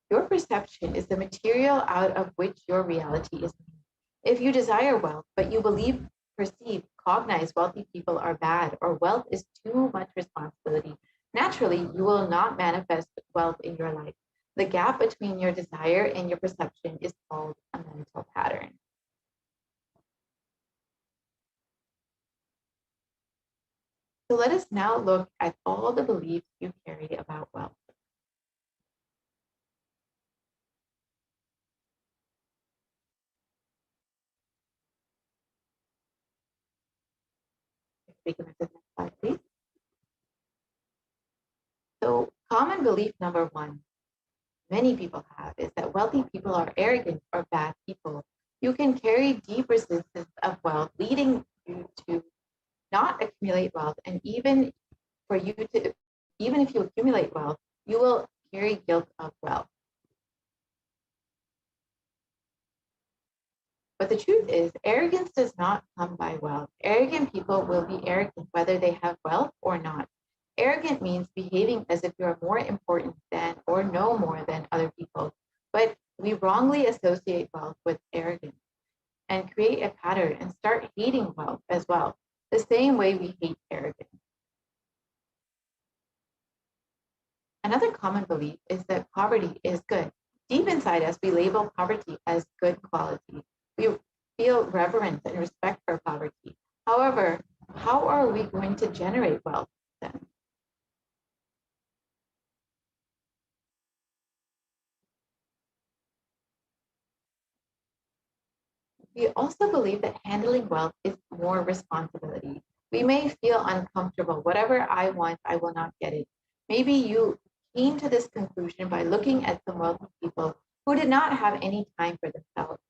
Your perception is the material out of which your reality is made. If you desire wealth, but you believe, perceive, cognize wealthy people are bad, or wealth is too much responsibility, naturally, you will not manifest wealth in your life. The gap between your desire and your perception is called a mental pattern. So let us now look at all the beliefs you carry about wealth. Next slide, please. So common belief number one, many people have, is that wealthy people are arrogant or bad people. You can carry deep resistance of wealth, leading you to not accumulate wealth. And even if you accumulate wealth, you will carry guilt of wealth. But the truth is, arrogance does not come by wealth. Arrogant people will be arrogant whether they have wealth or not. Arrogant means behaving as if you are more important than or know more than other people. But we wrongly associate wealth with arrogance and create a pattern and start hating wealth as well, the same way we hate arrogance. Another common belief is that poverty is good. Deep inside us, we label poverty as good quality. We feel reverence and respect for poverty. However, how are we going to generate wealth then? We also believe that handling wealth is more responsibility. We may feel uncomfortable. Whatever I want, I will not get it. Maybe you came to this conclusion by looking at some wealthy people who did not have any time for themselves.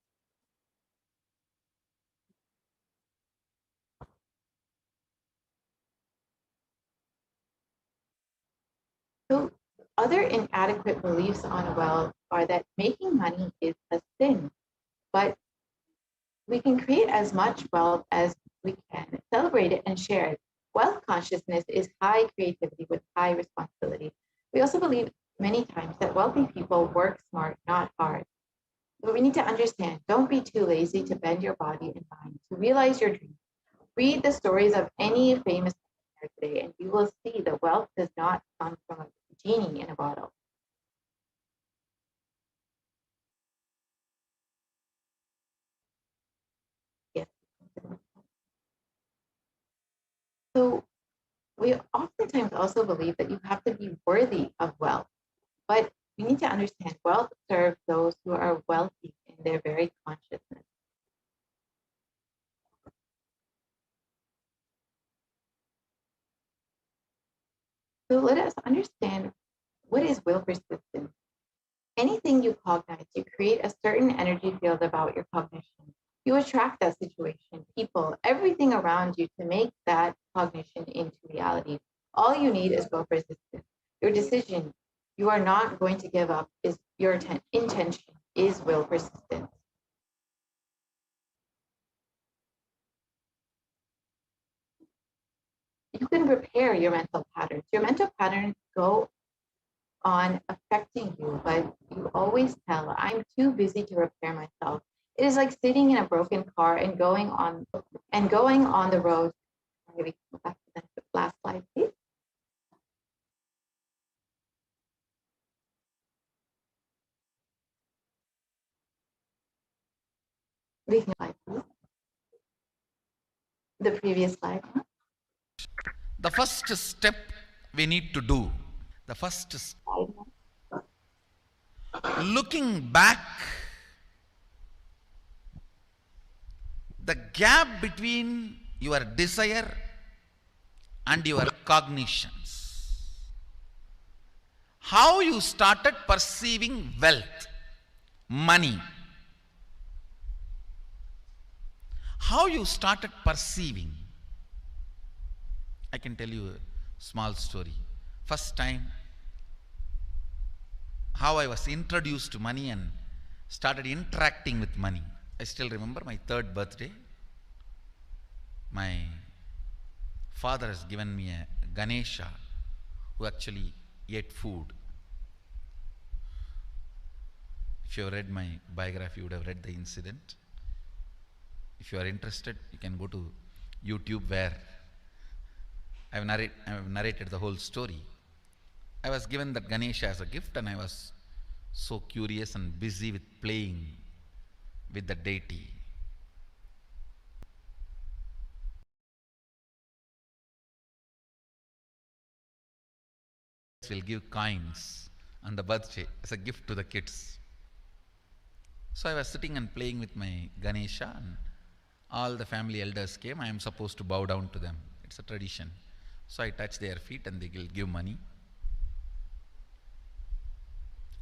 So other inadequate beliefs on wealth are that making money is a sin, but we can create as much wealth as we can, celebrate it and share it. Wealth consciousness is high creativity with high responsibility. We also believe many times that wealthy people work smart, not hard. But we need to understand, don't be too lazy to bend your body and mind to realize your dreams. Read the stories of any famous millionaire today, and you will see that wealth does not come from a genie in a bottle. Yes. So we oftentimes also believe that you have to be worthy of wealth, but you need to understand wealth serves those who are wealthy in their very consciousness. So let us understand, what is will persistence? Anything you cognize, you create a certain energy field about your cognition. You attract that situation, people, everything around you to make that cognition into reality. All you need is will persistence. Your decision, you are not going to give up, is your intention is will persistence. You can repair your mental patterns. Your mental patterns go on affecting you, but you always tell, I'm too busy to repair myself. It is like sitting in a broken car and going on the road. Maybe go back to the last slide, please. We can slide, please. The previous slide. The first step we need to do, the first Slide. looking back, the gap between your desire and your cognitions, how you started perceiving wealth, money, how you started perceiving. I can tell you a small story. First time, how I was introduced to money and started interacting with money. I still remember my 3rd birthday. My father has given me a Ganesha who actually ate food. If you have read my biography, you would have read the incident. If you are interested, you can go to YouTube where I have narrated the whole story. I was given that Ganesha as a gift and I was so curious and busy with playing with the deity. Will give coins on the birthday as a gift to the kids. So I was sitting and playing with my Ganesha and all the family elders came. I am supposed to bow down to them. It's a tradition. So I touch their feet and they will give money.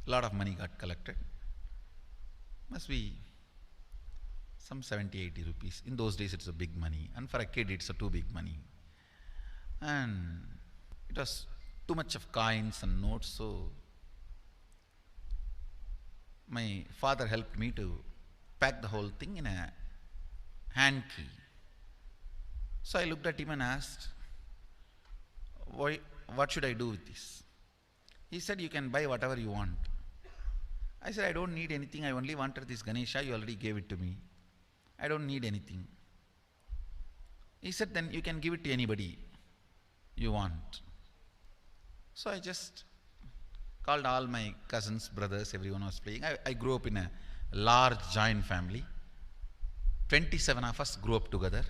A lot of money got collected. Must be some 70-80 rupees. In those days it's a big money, and for a kid it's a too big money. And it was too much of coins and notes, so my father helped me to pack the whole thing in a hand key. So I looked at him and asked, what should I do with this? He said, you can buy whatever you want. I said, I don't need anything. I only wanted this Ganesha. You already gave it to me. I don't need anything. He said, then you can give it to anybody you want. So I just called all my cousins, brothers, everyone was playing. I grew up in a large joint family. 27 of us grew up together.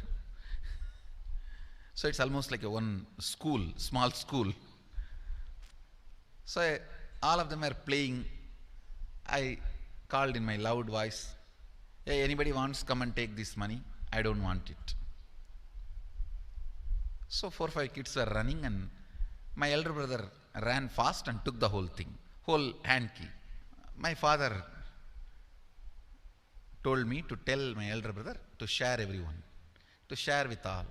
So it's almost like a one school, small school. So all of them are playing. I called in my loud voice, hey, anybody wants, come and take this money. I don't want it. So 4 or 5 kids were running and my elder brother ran fast and took the whole thing, whole hand key. My father told me to tell my elder brother to share everyone, to share with all.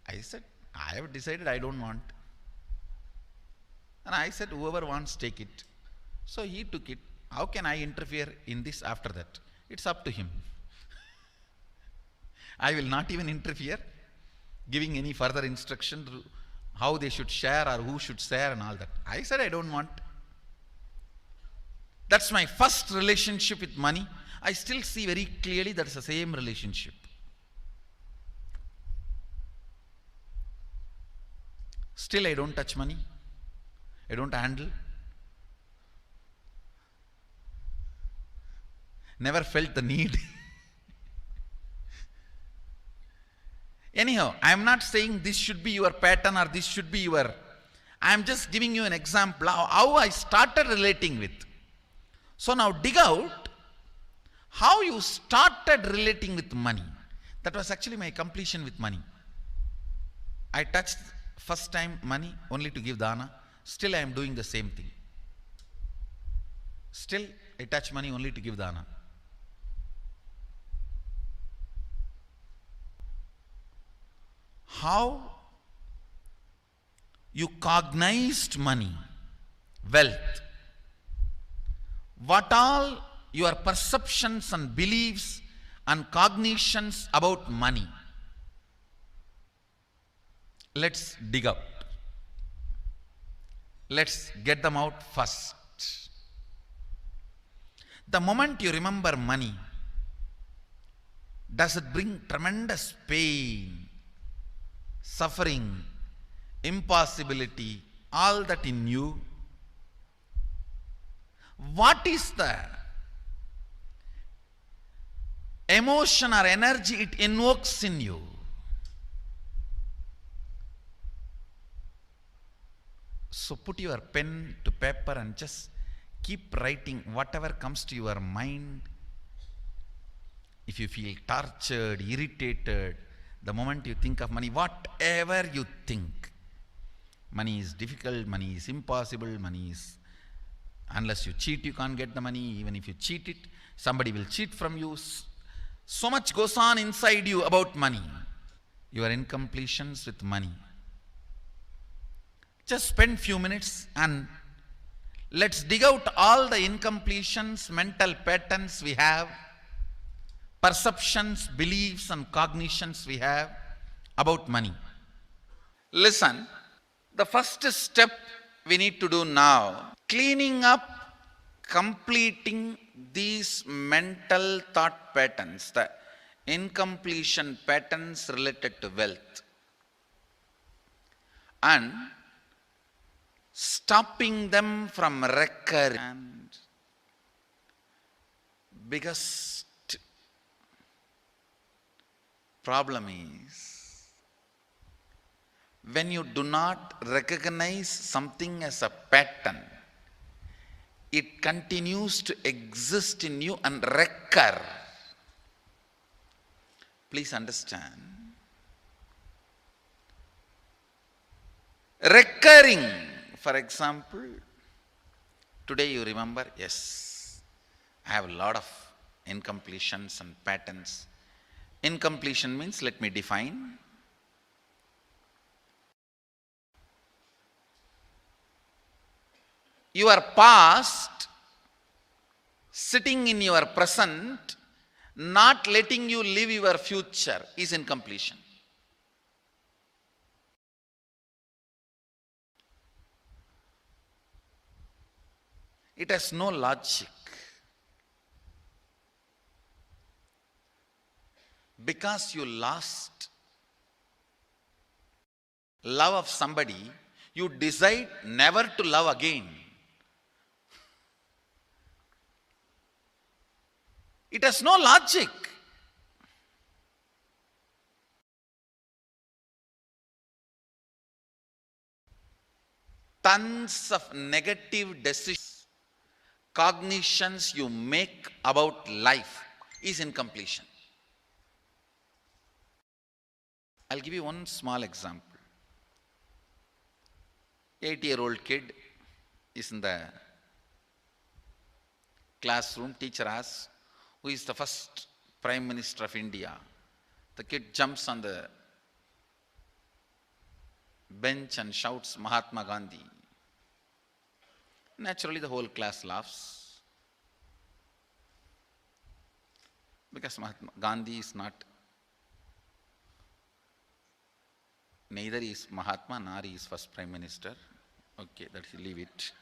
I said, I have decided I don't want. And I said, whoever wants, take it. So he took it. How can I interfere in this after that? It's up to him. I will not even interfere, giving any further instruction to how they should share or who should share and all that. I said, I don't want. That's my first relationship with money. I still see very clearly that's the same relationship. Still I don't touch money. I don't handle. Never felt the need. Anyhow, I am not saying this should be your pattern or this should be your... I am just giving you an example of how I started relating with. So now dig out how you started relating with money. That was actually my completion with money. I touched first time money only to give dana. Still I am doing the same thing. Still I touch money only to give dana. How you cognized money, wealth, what all your perceptions and beliefs and cognitions about money. Let's dig out. Let's get them out first. The moment you remember money, does it bring tremendous pain, suffering, impossibility, all that in you? What is the emotion or energy it invokes in you? So put your pen to paper and just Keep writing whatever comes to your mind. If you feel tortured, irritated, the moment you think of money, whatever you think, money is difficult, money is impossible, money is, unless you cheat, you can't get the money. Even if you cheat it, somebody will cheat from you. So much goes on inside you about money. Your incompletions with money. Just spend few minutes and let's dig out all the incompletions, mental patterns we have, perceptions, beliefs and cognitions we have about money. Listen, the first step we need to do now, cleaning up, completing these mental thought patterns, the incompletion patterns related to wealth, and stopping them from recurring. And biggest problem is when you do not recognize something as a pattern, it continues to exist in you and recur. Please understand. Recurring. For example, today you remember, yes, I have a lot of incompletions and patterns. Incompletion means, let me define. Your past sitting in your present, not letting you live your future is incompletion. It has no logic. Because you lost love of somebody, you decide never to love again. It has no logic. Tons of negative decisions, cognitions you make about life is incompletion. I'll give you one small example. 8-year-old kid is in the classroom. Teacher asks, who is the first Prime Minister of India? The kid jumps on the bench and shouts, Mahatma Gandhi. Naturally, the whole class laughs. Because Mahatma Gandhi is not, neither is Mahatma nor is first Prime Minister. Okay, let's leave it.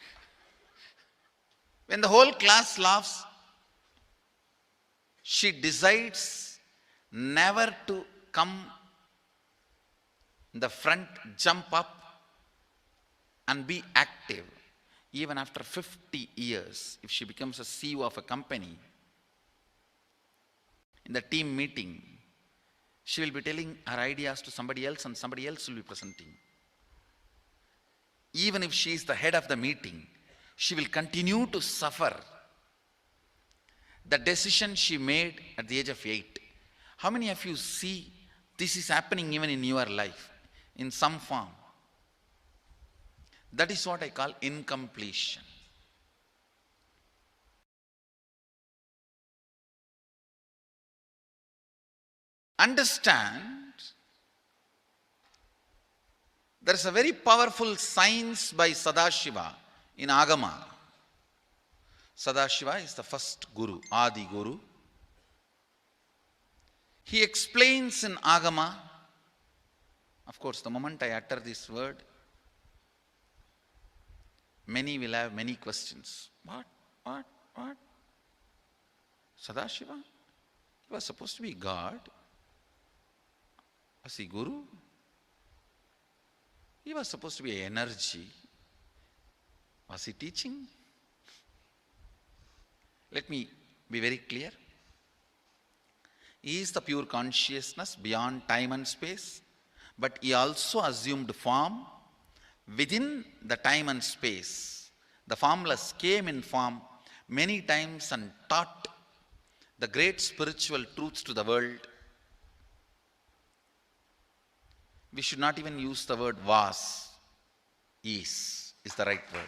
When the whole class laughs, she decides never to come in the front, jump up and be active. Even after 50 years, if she becomes a CEO of a company, in the team meeting, she will be telling her ideas to somebody else and somebody else will be presenting. Even if she is the head of the meeting, she will continue to suffer the decision she made at the age of 8. How many of you see this is happening even in your life in some form? That is what I call incompletion. Understand, there is a very powerful science by Sadashiva in Agama. Sadashiva is the first Guru, Adi Guru. He explains in Agama, of course, the moment I utter this word, many will have many questions. What? Sadashiva? He was supposed to be God. Was he Guru? He was supposed to be energy. Was he teaching? Let me be very clear. He is the pure consciousness beyond time and space, but he also assumed form within the time and space. The formless came in form many times and taught the great spiritual truths to the world. We should not even use the word was. Is the right word.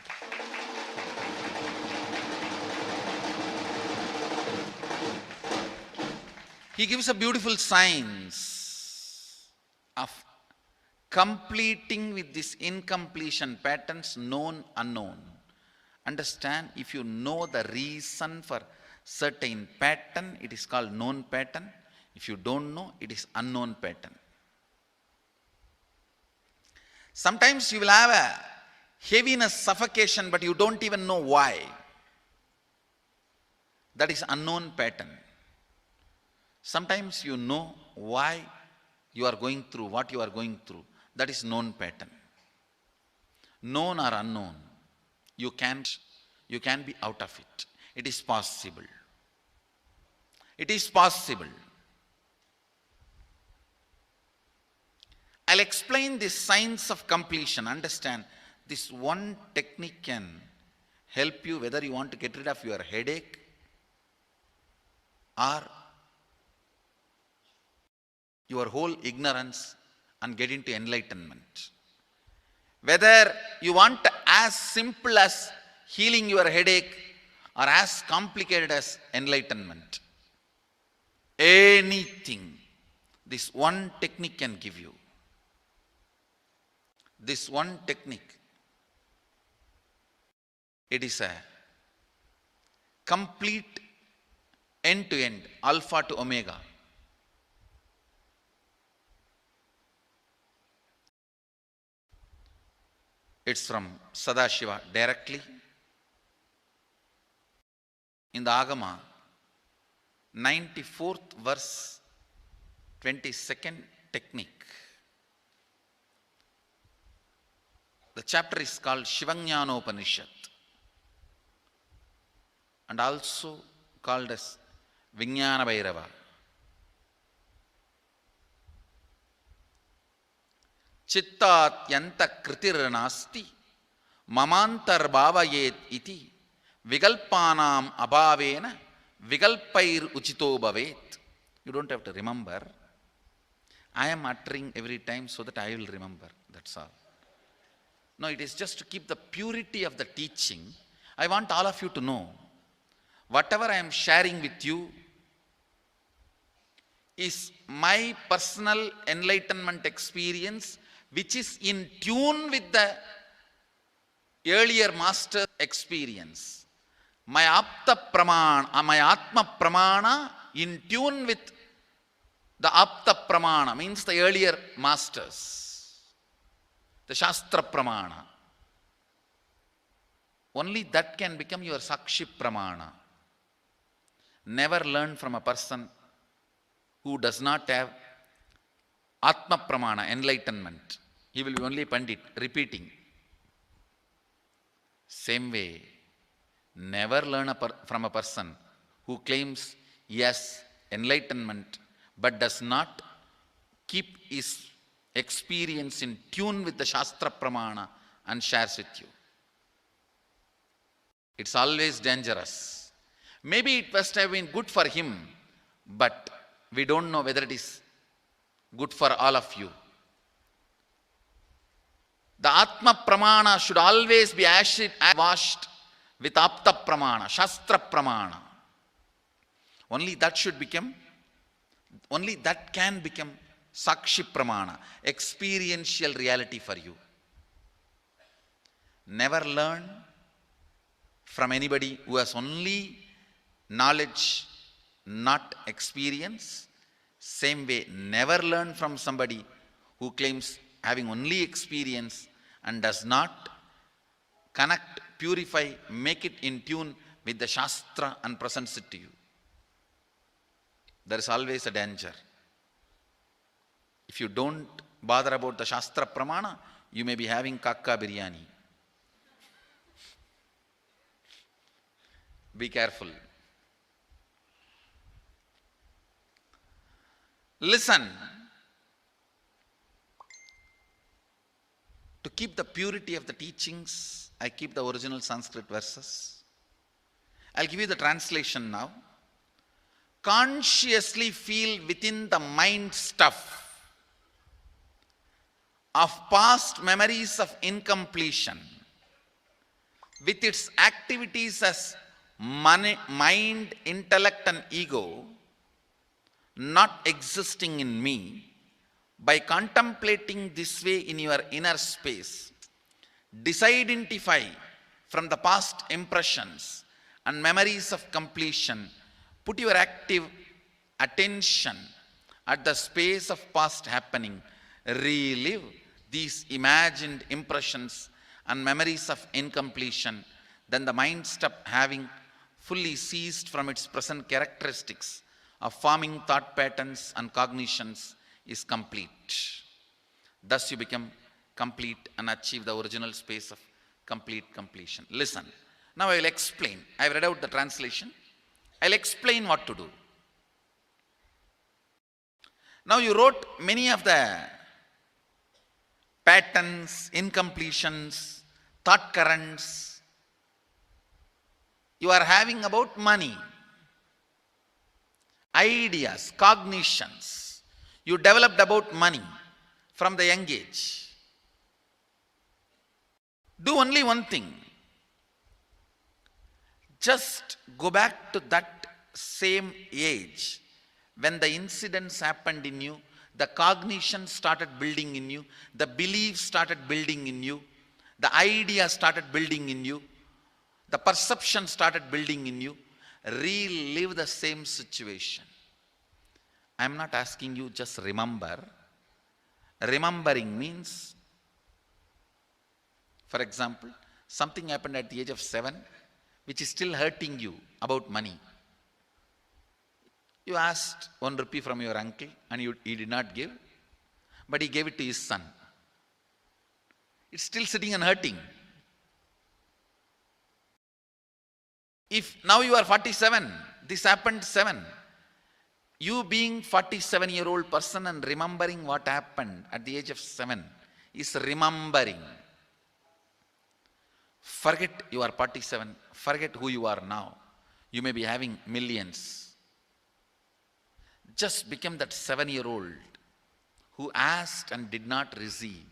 He gives a beautiful science of completing with this incompletion patterns, known, unknown. Understand, if you know the reason for certain pattern, it is called known pattern. If you don't know, it is unknown pattern. Sometimes you will have a heaviness, suffocation, but you don't even know why. That is unknown pattern. Sometimes you know why you are going through what you are going through. That is known pattern. Known or unknown, you can be out of it. It is possible. It is possible. I'll explain this science of completion. Understand, this one technique can help you whether you want to get rid of your headache or your whole ignorance and get into enlightenment. Whether you want as simple as healing your headache or as complicated as enlightenment. Anything, this one technique can give you. This one technique, it is a complete end-to-end, alpha to omega. It's from Sadashiva directly. In the Agama, 94th verse, 22nd technique. The chapter is called Shivajnanopanishad and also called as Vijnana Bhairava. Chittat yanta kritir nasti mamantar bhavayet iti vigalpanam abhavena vigalpair uchito bhavet. You don't have to remember. I am uttering every time so that I will remember. That's all. No, it is just to keep the purity of the teaching. I want all of you to know, whatever I am sharing with you is my personal enlightenment experience, which is in tune with the earlier master experience. My Apta Pramana, my Atma Pramana in tune with the Apta Pramana, means the earlier masters. The Shastra Pramana. Only that can become your Sakshi Pramana. Never learn from a person who does not have Atma Pramana, enlightenment. He will be only Pandit, repeating. Same way, never learn from a person who claims yes, enlightenment, but does not keep his experience in tune with the Shastra Pramana and shares with you. It's always dangerous. Maybe it must have been good for him, but we don't know whether it is good for all of you. The Atma Pramana should always be washed with Apta Pramana, Shastra Pramana. Only that can become Sakshi Pramana, experiential reality for you. Never learn from anybody who has only knowledge, not experience. Same way, never learn from somebody who claims having only experience and does not connect, purify, make it in tune with the Shastra and presents it to you. There is always a danger. If you don't bother about the Shastra Pramana, you may be having kakka biryani. Be careful. Listen. To keep the purity of the teachings, I keep the original Sanskrit verses. I'll give you the translation now. Consciously feel within the mind stuff of past memories of incompletion with its activities as mind, intellect and ego not existing in me. By contemplating this way in your inner space, disidentify from the past impressions and memories of completion. Put your active attention at the space of past happening. Relive these imagined impressions and memories of incompletion. Then the mind stop having fully ceased from its present characteristics of forming thought patterns and cognitions is complete. Thus you become complete and achieve the original space of complete completion. Listen, now I will explain. I have read out the translation. I will explain what to do. Now you wrote many of the patterns, incompletions, thought currents you are having about money, ideas, cognitions you developed about money from the young age. Do only one thing. Just go back to that same age when the incidents happened in you, the cognition started building in you, the beliefs started building in you, the idea started building in you, the perception started building in you. Relive the same situation. I am not asking you just remember. Remembering means, for example, something happened at the age of 7 which is still hurting you about money. You asked 1 rupee from your uncle and he did not give, but he gave it to his son. It's still sitting and hurting. If now you are 47, this happened 7. You being 47-year-old person and remembering what happened at the age of 7 is remembering. Forget you are 47. Forget who you are now. You may be having millions. Just become that 7-year-old who asked and did not receive.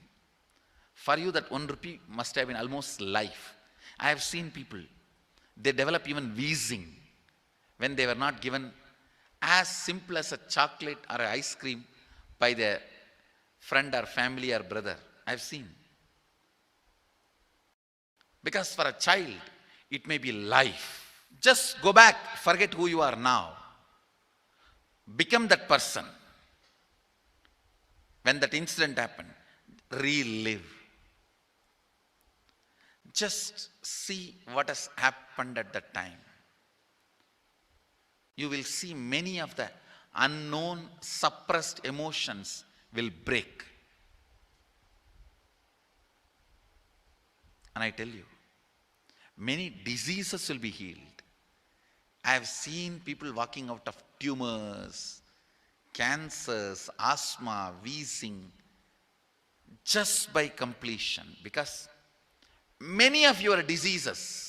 For you that 1 rupee must have been almost life. I have seen people, they develop even wheezing when they were not given as simple as a chocolate or an ice cream by their friend or family or brother. I have seen. Because for a child, it may be life. Just go back, forget who you are now. Become that person. When that incident happened, relive. Just see what has happened at that time. You will see many of the unknown, suppressed emotions will break. And I tell you, many diseases will be healed. I have seen people walking out of tumors, cancers, asthma, wheezing, just by completion. Because many of your diseases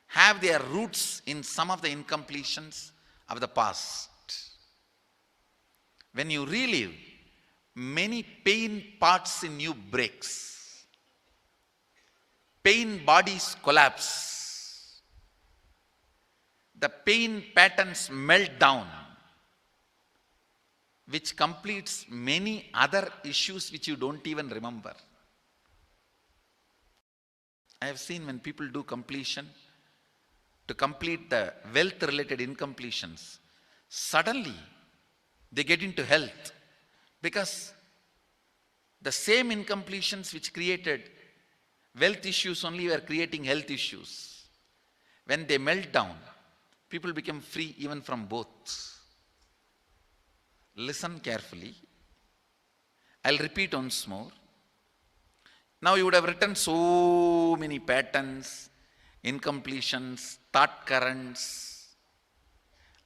have their roots in some of the incompletions of the past. When you relive, many pain parts in you breaks. Pain bodies collapse. The pain patterns melt down, which completes many other issues which you don't even remember. I have seen when people do completion, to complete the wealth-related incompletions, suddenly they get into health, because the same incompletions which created wealth issues only were creating health issues. When they melt down, people become free even from both. Listen carefully. I'll repeat once more. Now you would have written so many patterns, incompletions, thought currents,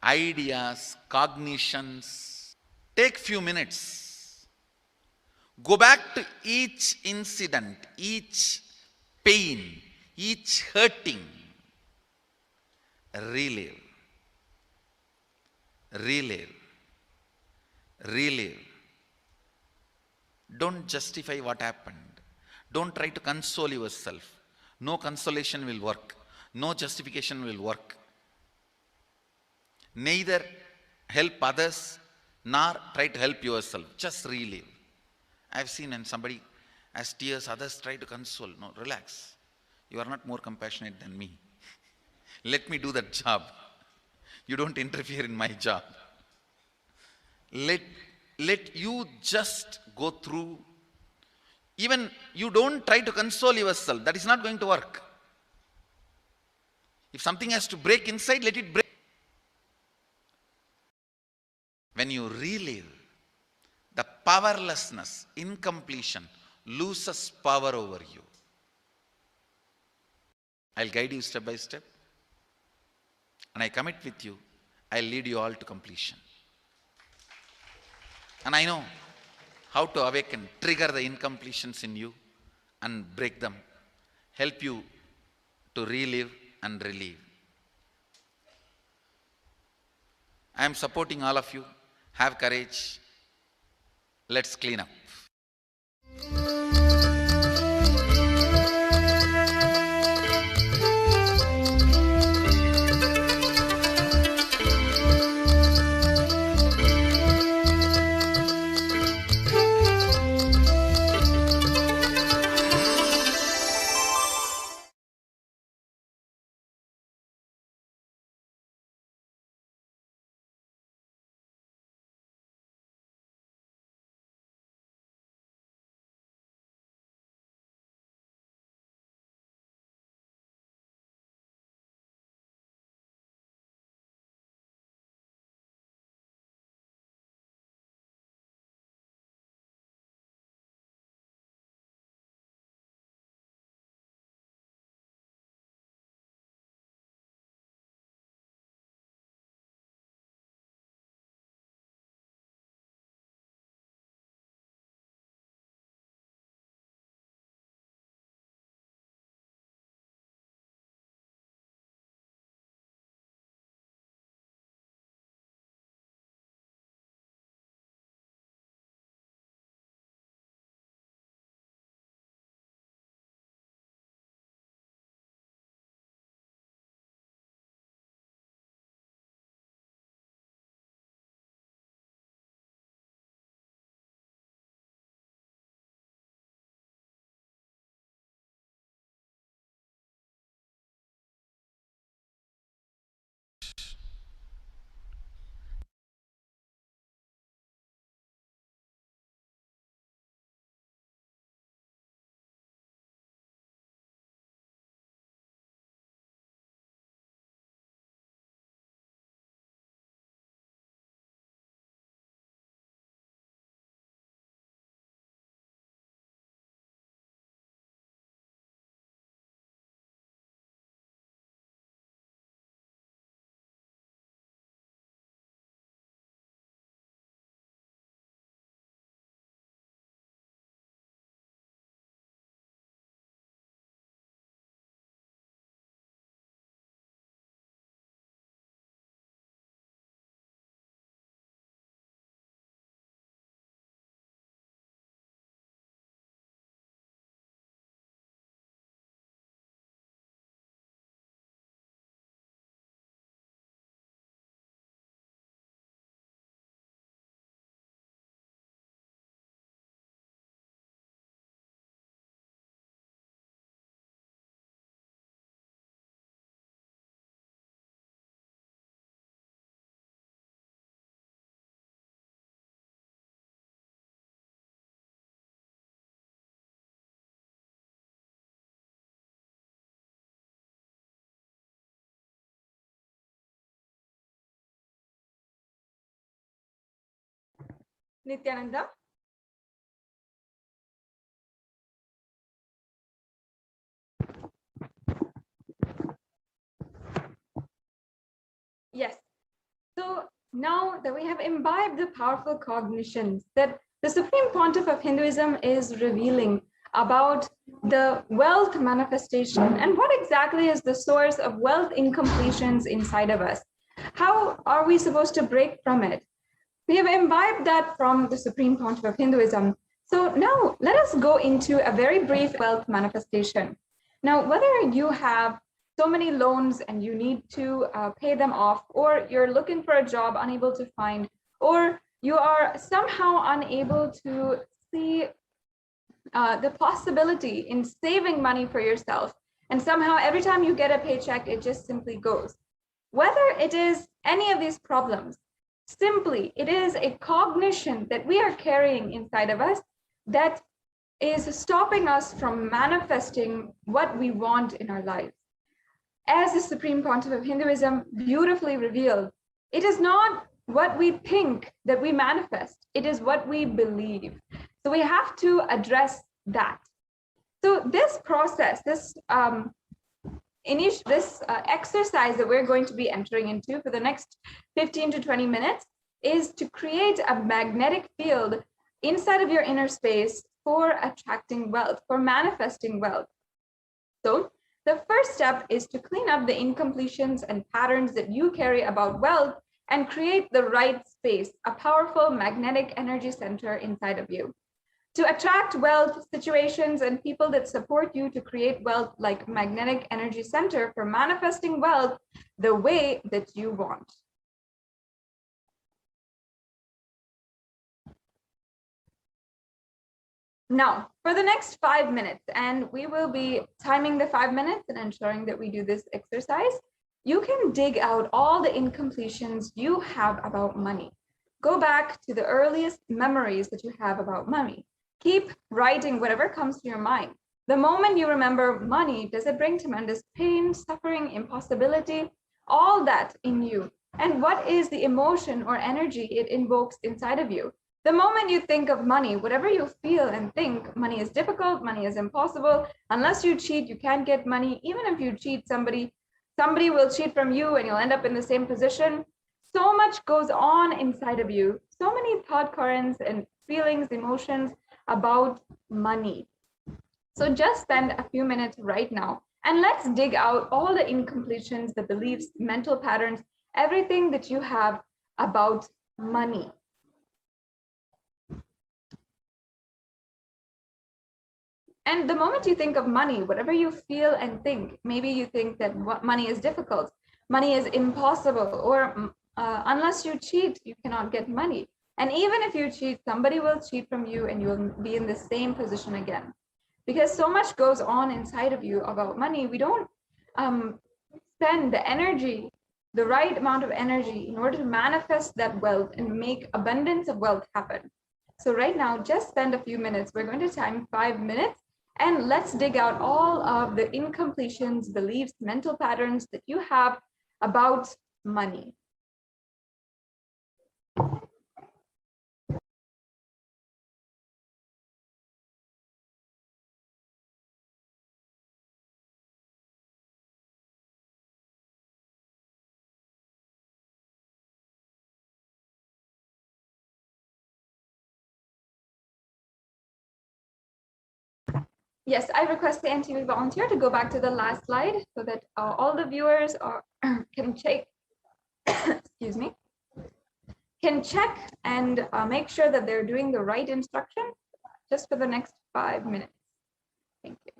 ideas, cognitions. Take few minutes. Go back to each incident, each pain, each hurting. Relive. Relive. Relive. Don't justify what happened. Don't try to console yourself. No consolation will work. No justification will work. Neither help others nor try to help yourself. Just relive. I've seen when somebody has tears, others try to console. No, relax. You are not more compassionate than me. Let me do that job. You don't interfere in my job. Let you just go through. Even you don't try to console yourself. That is not going to work. If something has to break inside, let it break. When you relive, the powerlessness, incompletion, loses power over you. I'll guide you step by step. And I commit with you, I'll lead you all to completion. And I know how to awaken, trigger the incompletions in you and break them. Help you to relive and relieve. I am supporting all of you. Have courage. Let's clean up. Nithyananda? Yes. So now that we have imbibed the powerful cognitions that the Supreme Pontiff of Hinduism is revealing about the wealth manifestation and what exactly is the source of wealth incompletions inside of us. How are we supposed to break from it? We have imbibed that from the Supreme Pontiff of Hinduism. So now let us go into a very brief wealth manifestation. Now, whether you have so many loans and you need to pay them off, or you're looking for a job unable to find, or you are somehow unable to see the possibility in saving money for yourself, and somehow every time you get a paycheck, it just simply goes. Whether it is any of these problems, simply it is a cognition that we are carrying inside of us that is stopping us from manifesting what we want in our lives. As the Supreme Pontiff of Hinduism beautifully revealed, it is not what we think that we manifest, it is what we believe. So we have to address that. So this process, this exercise that we're going to be entering into for the next 15 to 20 minutes is to create a magnetic field inside of your inner space for attracting wealth, for manifesting wealth. So the first step is to clean up the incompletions and patterns that you carry about wealth and create the right space, a powerful magnetic energy center inside of you. To attract wealth, situations, and people that support you to create wealth like magnetic energy center for manifesting wealth the way that you want. Now, for the next 5 minutes, and we will be timing the 5 minutes and ensuring that we do this exercise, you can dig out all the incompletions you have about money. Go back to the earliest memories that you have about money. Keep writing whatever comes to your mind. The moment you remember money, does it bring tremendous pain, suffering, impossibility, all that in you? And what is the emotion or energy it invokes inside of you? The moment you think of money, whatever you feel and think, money is difficult, money is impossible. Unless you cheat, you can't get money. Even if you cheat somebody will cheat from you and you'll end up in the same position. So much goes on inside of you. So many thought currents and feelings, emotions about money. So just spend a few minutes right now and let's dig out all the incompletions, the beliefs, mental patterns, everything that you have about money. And the moment you think of money, whatever you feel and think, maybe you think that money is difficult, money is impossible, or unless you cheat, you cannot get money. And even if you cheat, somebody will cheat from you and you'll be in the same position again. Because so much goes on inside of you about money, we don't spend the energy, the right amount of energy in order to manifest that wealth and make abundance of wealth happen. So right now, just spend a few minutes. We're going to time 5 minutes. And let's dig out all of the incompletions, beliefs, mental patterns that you have about money. Yes, I request the NTV volunteer to go back to the last slide so that all the viewers can check, excuse me, can check and make sure that they're doing the right instruction just for the next 5 minutes. Thank you.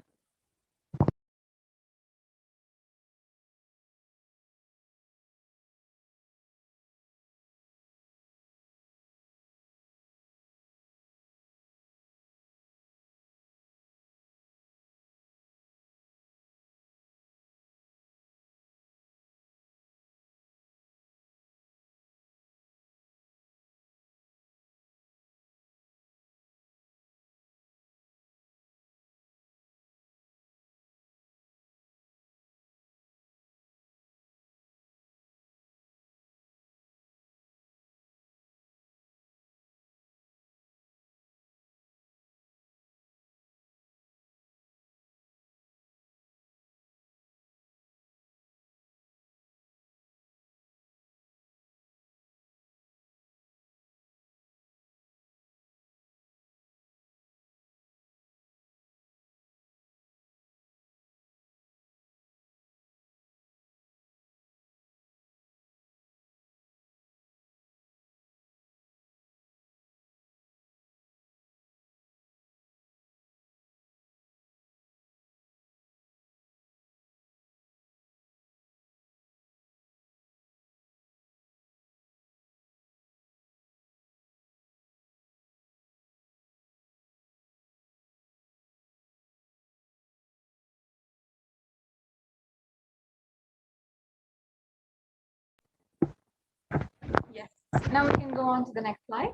Now we can go on to the next slide.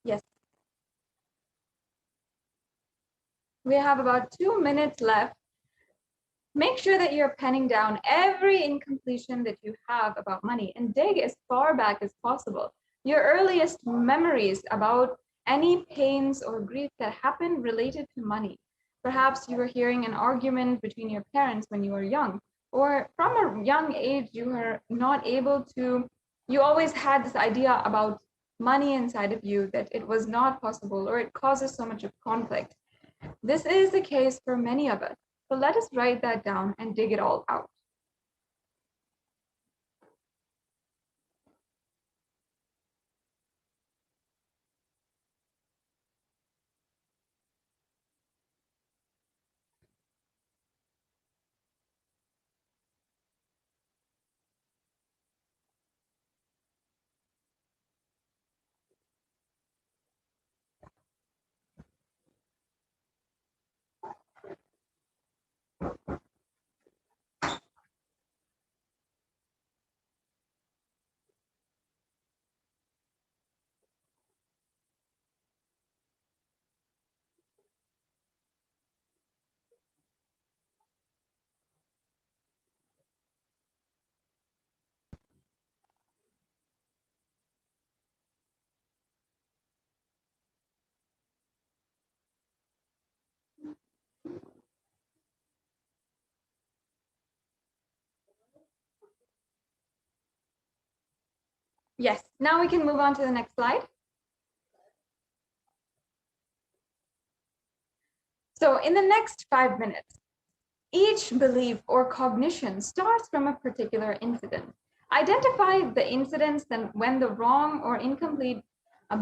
Yes. We have about 2 minutes left. Make sure that you're penning down every incompletion that you have about money and dig as far back as possible. Your earliest memories about any pains or grief that happened related to money. Perhaps you were hearing an argument between your parents when you were young, or from a young age, you were not able to, you always had this idea about money inside of you that it was not possible or it causes so much of conflict. This is the case for many of us. So let us write that down and dig it all out. Yes, now we can move on to the next slide. So in the next 5 minutes, each belief or cognition starts from a particular incident. Identify the incidents and when the wrong or incomplete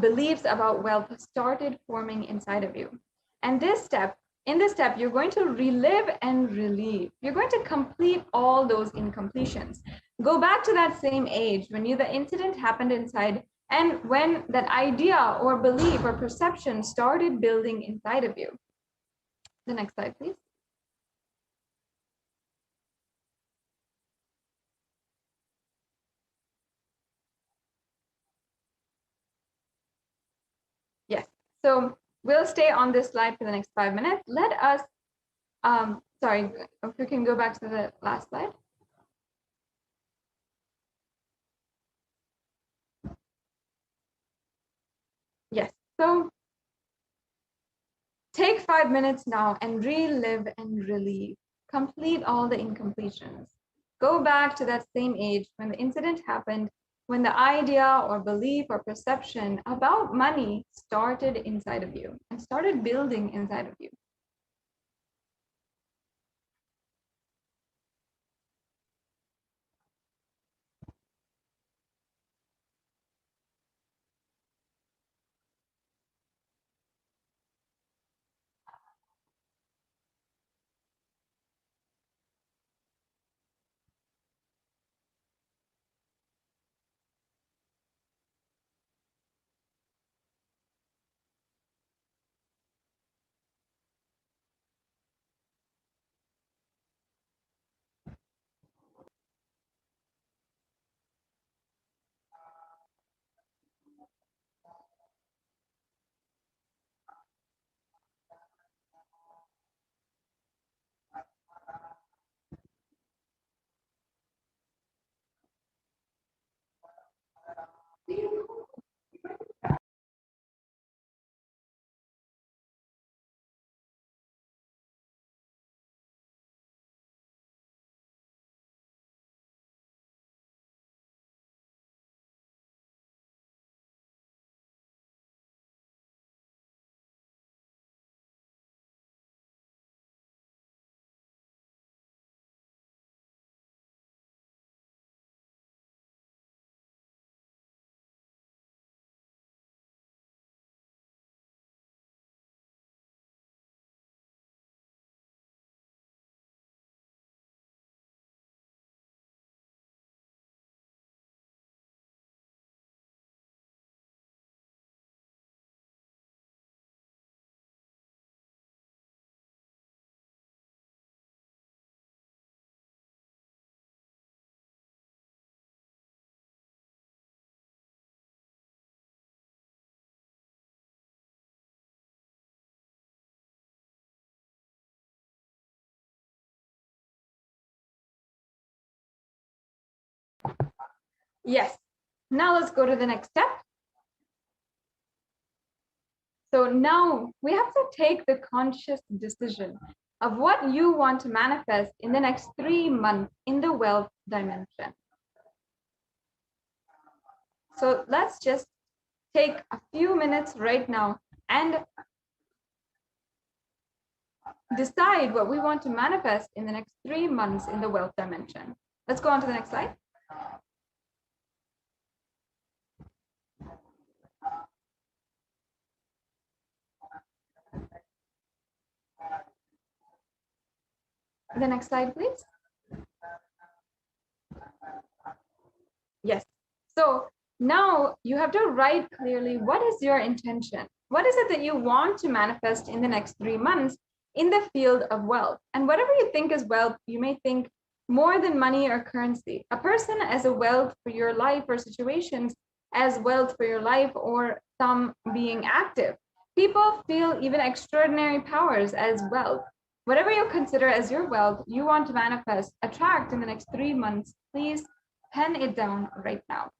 beliefs about wealth started forming inside of you. And in this step, you're going to relive and relieve. You're going to complete all those incompletions. Go back to that same age when the incident happened inside and when that idea or belief or perception started building inside of you. The next slide, please. Yes, so we'll stay on this slide for the next 5 minutes. Let us, sorry, if we can go back to the last slide. Yes, so take 5 minutes now and relive and relieve. Complete all the incompletions. Go back to that same age when the incident happened, when the idea or belief or perception about money started inside of you and started building inside of you. Yes. Now let's go to the next step. So now we have to take the conscious decision of what you want to manifest in the next 3 months in the wealth dimension. So let's just take a few minutes right now and decide what we want to manifest in the next 3 months in the wealth dimension. Let's go on to the next slide. The next slide, please. Yes. So now you have to write clearly what is your intention? What is it that you want to manifest in the next 3 months in the field of wealth? And whatever you think is wealth, you may think more than money or currency. A person as a wealth for your life or situations as wealth for your life, or some being active. People feel even extraordinary powers as wealth. Whatever you consider as your wealth, you want to manifest, attract in the next 3 months, please pen it down right now.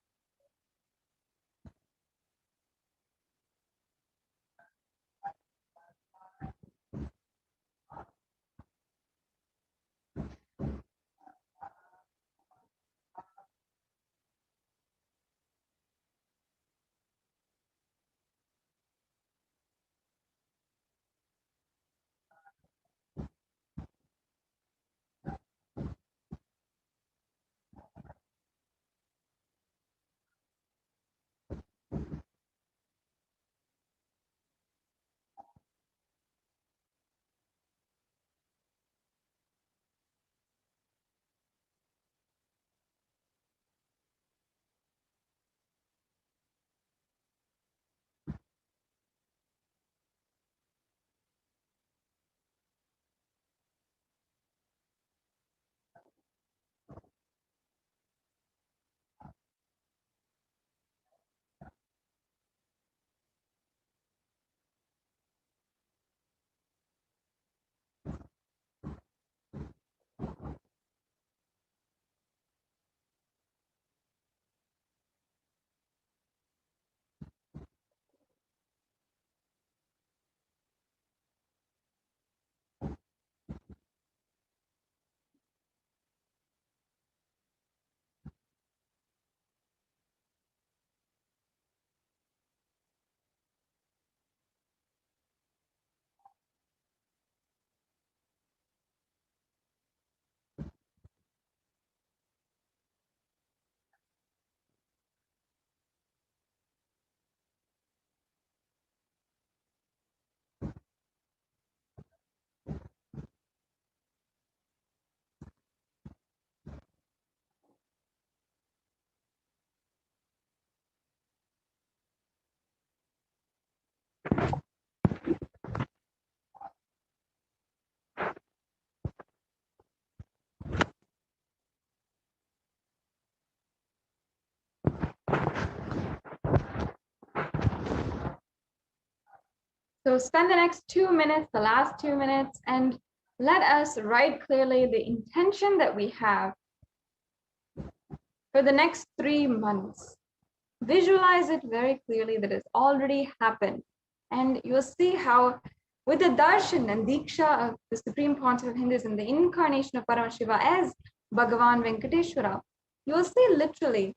So spend the next 2 minutes, the last 2 minutes, and let us write clearly the intention that we have for the next 3 months. Visualize it very clearly that it's already happened. And you'll see how with the darshan and diksha of the Supreme Pontiff of Hinduism, the incarnation of Paramashiva as Bhagavan Venkateshwara, you will see literally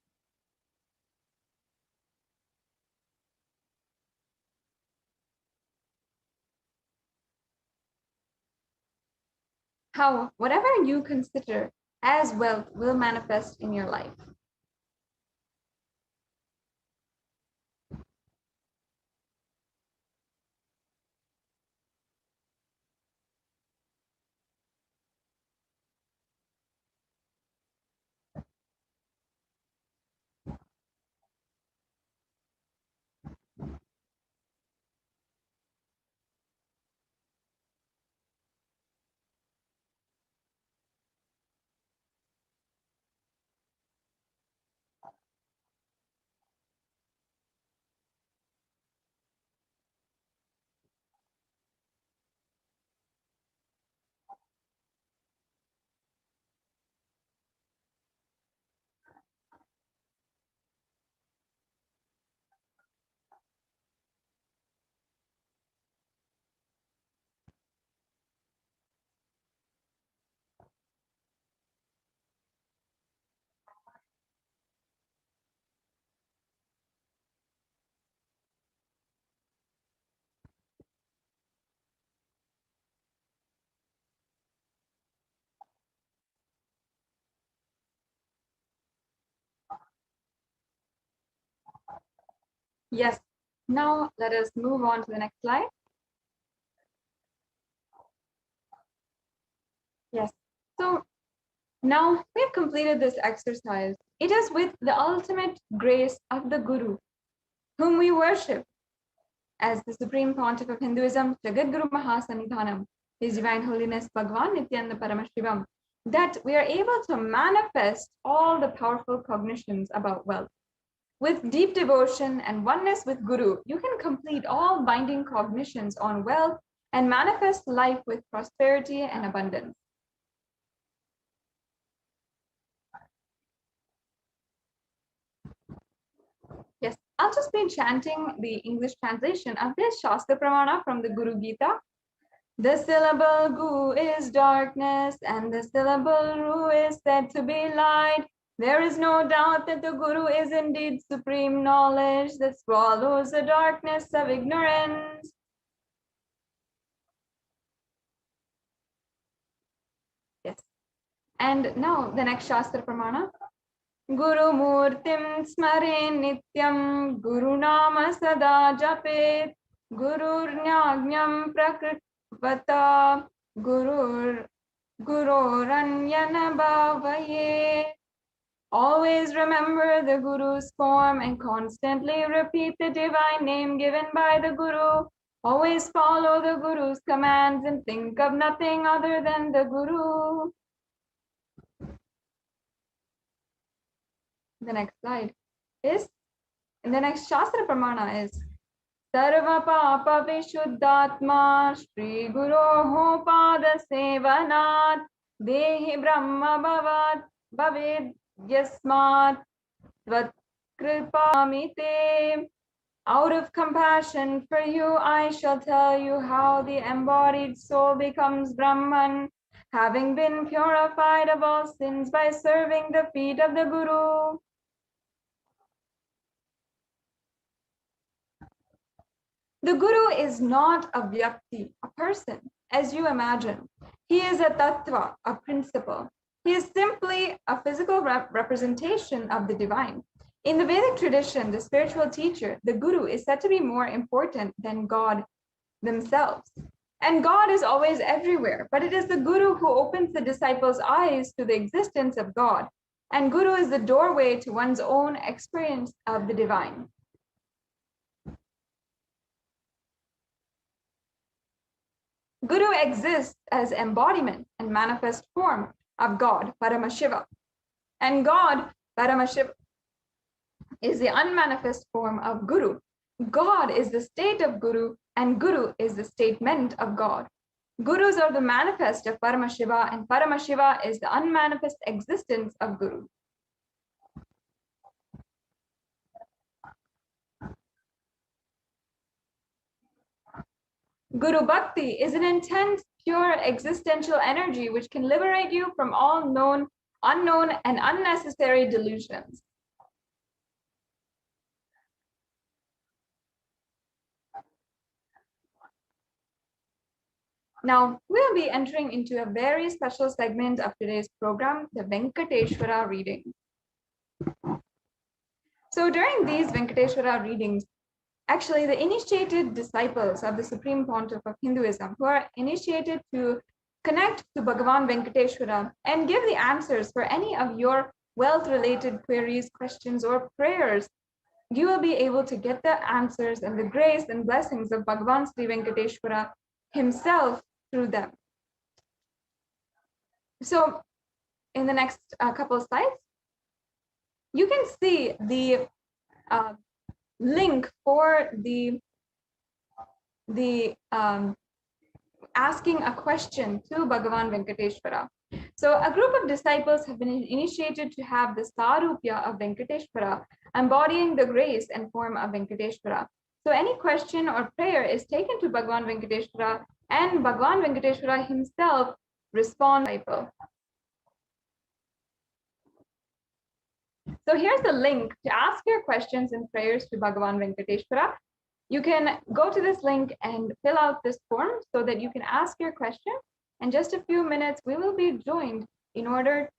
how whatever you consider as wealth will manifest in your life. Yes. Now let us move on to the next slide. Yes. So now we have completed this exercise. It is with the ultimate grace of the Guru, whom we worship as the Supreme Pontiff of Hinduism, Jagadguru Mahasannidhanam, His Divine Holiness Bhagavan Nithyananda Paramashivam, that we are able to manifest all the powerful cognitions about wealth. With deep devotion and oneness with Guru, you can complete all binding cognitions on wealth and manifest life with prosperity and abundance. Yes, I'll just be chanting the English translation of this Shastra Pramana from the Guru Gita. The syllable Gu is darkness, and the syllable Ru is said to be light. There is no doubt that the Guru is indeed supreme knowledge that swallows the darkness of ignorance. Yes. And now the next Shastra Pramana. Guru Murtim Smare Nityam Guru Nama Sada Japet Gurur Nyagnyam Prakrivata Gurur Gururanyana Bhavaye. Always remember the Guru's form and constantly repeat the divine name given by the Guru. Always follow the Guru's commands and think of nothing other than the Guru. The next slide is, and the next Shastra Pramana is Sarva Papa Vishuddhatma Shri Guroho Pada Sevanat Dehi Brahma Bhavat Bhaved Yasmat Tvat Kripamite. Out of compassion for you, I shall tell you how the embodied soul becomes Brahman, having been purified of all sins by serving the feet of the Guru. The Guru is not a vyakti, a person, as you imagine. He is a tattva, a principle. He is simply a physical representation of the divine. In the Vedic tradition, the spiritual teacher, the Guru, is said to be more important than God themselves. And God is always everywhere, but it is the Guru who opens the disciples' eyes to the existence of God. And Guru is the doorway to one's own experience of the divine. Guru exists as embodiment and manifest form of God, Paramashiva. And God, Paramashiva, is the unmanifest form of Guru. God is the state of Guru, and Guru is the statement of God. Gurus are the manifest of Paramashiva, and Paramashiva is the unmanifest existence of Guru. Guru Bhakti is an intense, pure existential energy which can liberate you from all known, unknown, and unnecessary delusions. Now, we'll be entering into a very special segment of today's program, the Venkateshwara readings. So during these Venkateshwara readings, actually, the initiated disciples of the Supreme Pontiff of Hinduism, who are initiated to connect to Bhagavan Venkateshwara and give the answers for any of your wealth-related queries, questions, or prayers, you will be able to get the answers and the grace and blessings of Bhagavan Sri Venkateshwara himself through them. So in the next couple of slides, you can see the link for the asking a question to Bhagavan Venkateshwara. So a group of disciples have been initiated to have the Sarupya of Venkateshwara, embodying the grace and form of Venkateshwara. So any question or prayer is taken to Bhagavan Venkateshwara, and Bhagavan Venkateshwara himself responds. So here's the link to ask your questions and prayers to Bhagavan Venkateshwara. You can go to this link and fill out this form so that you can ask your question. In just a few minutes, we will be joined in order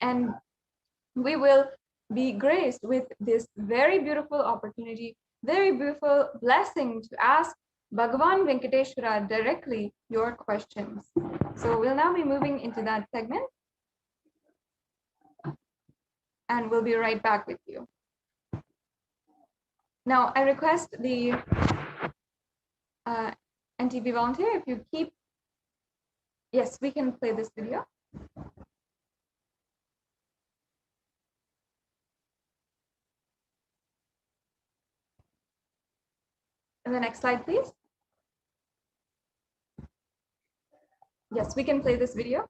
and we will be graced with this very beautiful opportunity very beautiful blessing to ask Bhagavan Venkateshwara directly your questions. So we'll now be moving into that segment, and we'll be right back with you. Now, I request the NTP volunteer, if you keep, yes, we can play this video. And the next slide, please. Yes, we can play this video.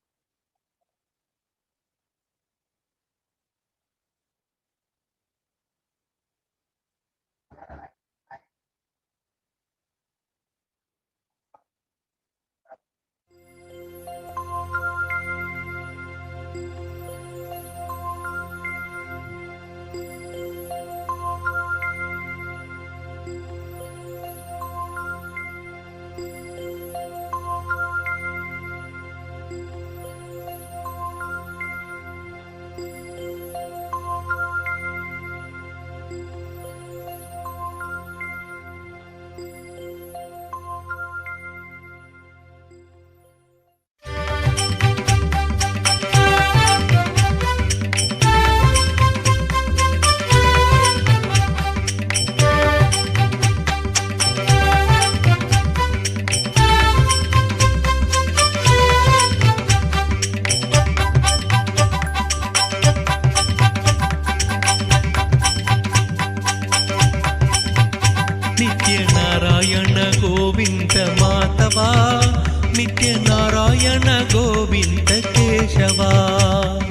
नित्यनारायण Govind केशवा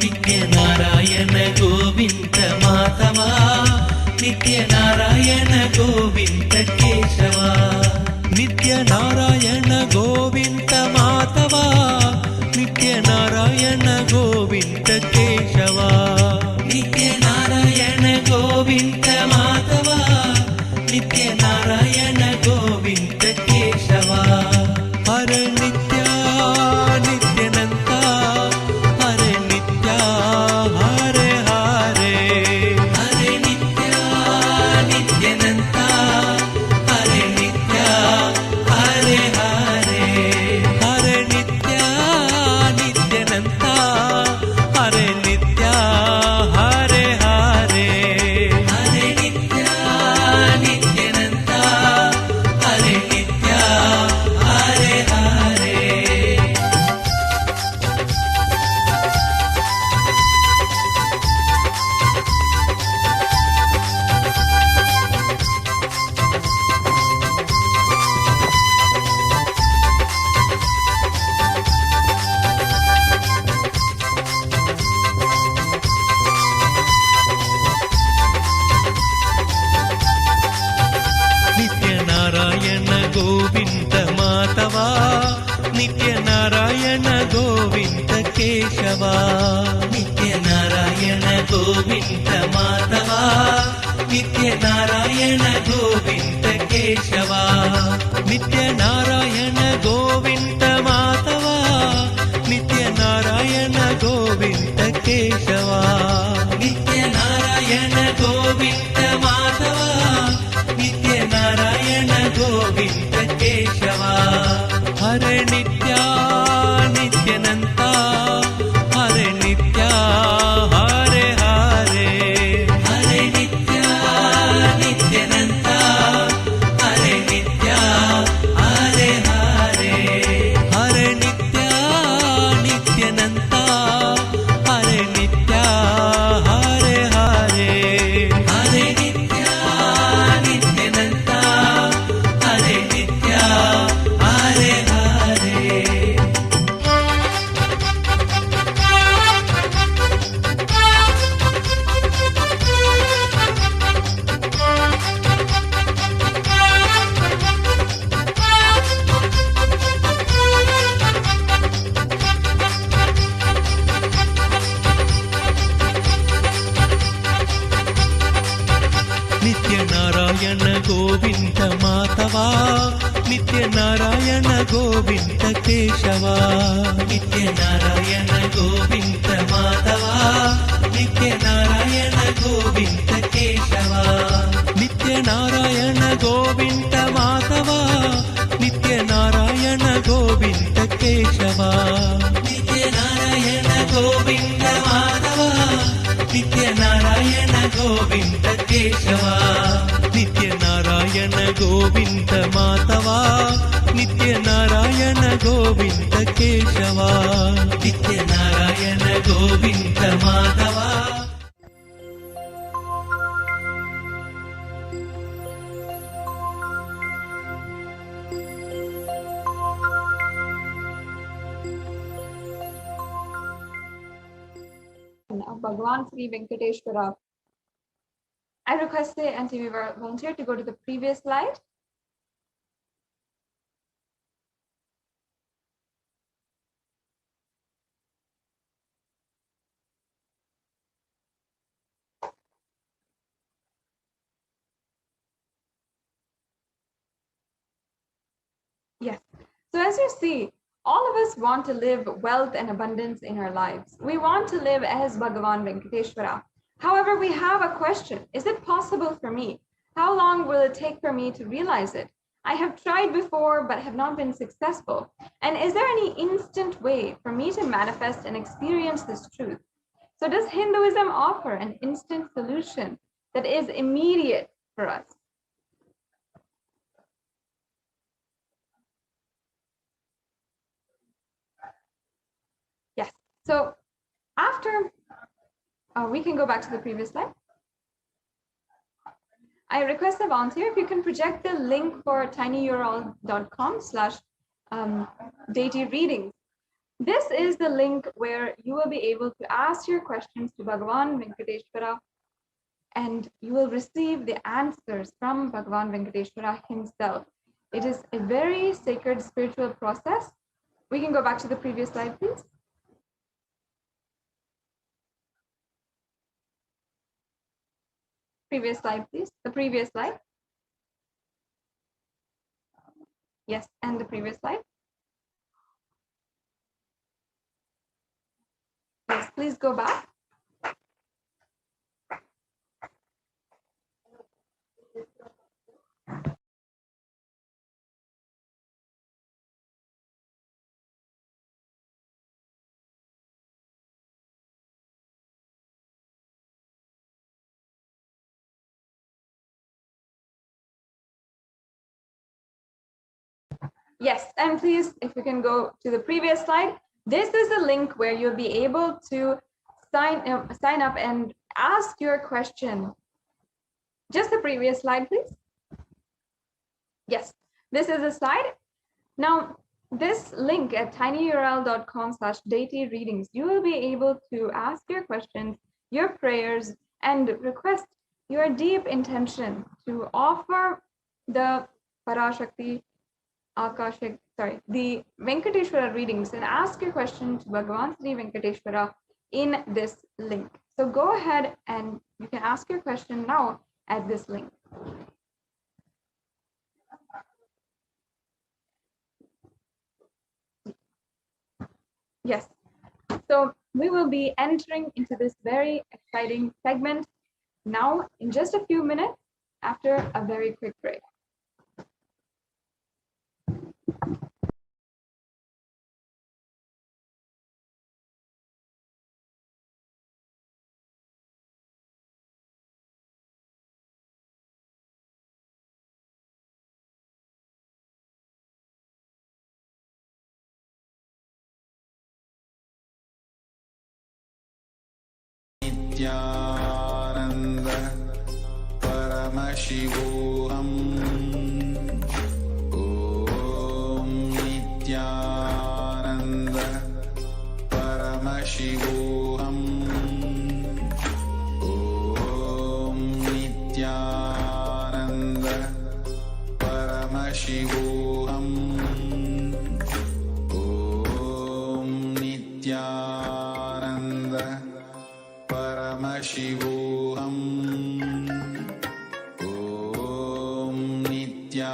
नित्यनारायण गोविन्द माधवा नित्यनारायण गोविन्द केशवा नित्यनारायण गोविन्द माधवा नित्यनारायण गोविन्द केशवा नित्यनारायण गोविन्द माधवा नित्यनारायण गोविन्द केशवा हरे नित्या नित्यानन्ता हरे नित्या हरे हरे हरे नित्या नित्यानन्ता हरे नित्या हरे हरे हरे नित्या नित्यानन्ता हरे नित्या हरे हरे हरे नित्या नित्यानन्ता हरे नित्या हरे हरे नित्यनारायण गोविन्द माधवा नित्यनारायण गोविन्द केशवा नित्यनारायण गोविन्द माधवा नित्यनारायण गोविन्द केशवा नित्यनारायण गोविन्द माधवा नित्यनारायण गोविन्द केशवा नित्यनारायण गोविन्द माधवा नित्यनारायण गोविन्द केशवा हरे नित्या नित्यानन्ता हरे नित्या हरे हरे हरे नित्या नित्यानन्ता हरे नित्या हरे हरे हरे नित्या नित्यानन्ता हरे नित्या हरे हरे हरे नित्या नित्यानन्ता हरे नित्या हरे हरे ಮಾತವಾ ನಿತ್ಯ ನಾರಾಯಣ ಗೋವಿಂದ ಕೇಶವ ನಿತ್ಯ ನಾರಾಯಣ ಗೋವಿಂದ ಮಾತವಾ ನಿತ್ಯ ನಾರಾಯಣ ಗೋವಿಂದ ಕೇಶವ ನಿತ್ಯ ನಾರಾಯಣ ಗೋವಿಂದ ಮಾತವಾ ನಿತ್ಯ ನಾರಾಯಣ ಗೋವಿಂದ ಕೇಶವ ನಿತ್ಯ ನಾರಾಯಣ ಗೋವಿಂದ ಮಾಧವ ನಿತ್ಯ ನಾರಾಯಣ ಗೋವಿಂದ ಕೇಶವ ನಿತ್ಯ ನಾರಾಯಣ ಗೋವಿಂದ ಮಾಧವ ನಿತ್ಯ ನಾರಾಯಣ ಗೋವಿಂದ ಕೇಶವ ನಿತ್ಯ Narayana Govinda Madhava. Bhagavan Sri Venkateshwara. I request the NTV volunteer to go to the previous slide. Yes. So as you see, all of us want to live wealth and abundance in our lives. We want to live as Bhagavan Venkateshwara. However, we have a question. Is it possible for me? How long will it take for me to realize it? I have tried before, but have not been successful. And is there any instant way for me to manifest and experience this truth? So does Hinduism offer an instant solution that is immediate for us? Yes. So after, we can go back to the previous slide. I request a volunteer if you can project the link for tinyurl.com/deity readings. This is the link where you will be able to ask your questions to Bhagavan Venkateshwara, and you will receive the answers from Bhagavan Venkateshwara himself. It is a very sacred spiritual process. We can go back to the previous slide, please. Previous slide, please. The previous slide. Yes, and the previous slide. Yes, please go back. Yes, and please, if you can go to the previous slide, this is a link where you'll be able to sign up and ask your question. Just the previous slide, please. Yes, this is a slide. Now, this link at tinyurl.com/deity readings, you will be able to ask your questions, your prayers, and request your deep intention to offer the Parashakti, Akashic, the Venkateshwara readings, and ask your question to Bhagavan Sri Venkateshwara in this link. So go ahead and you can ask your question now at this link. Yes, so we will be entering into this very exciting segment now in just a few minutes after a very quick break. Nithyananda Paramashivoham. Om Nithyananda Paramashivoham. Om Nithyananda Paramashivoham. Om Nithyananda Paramashivoham. Om Nithyananda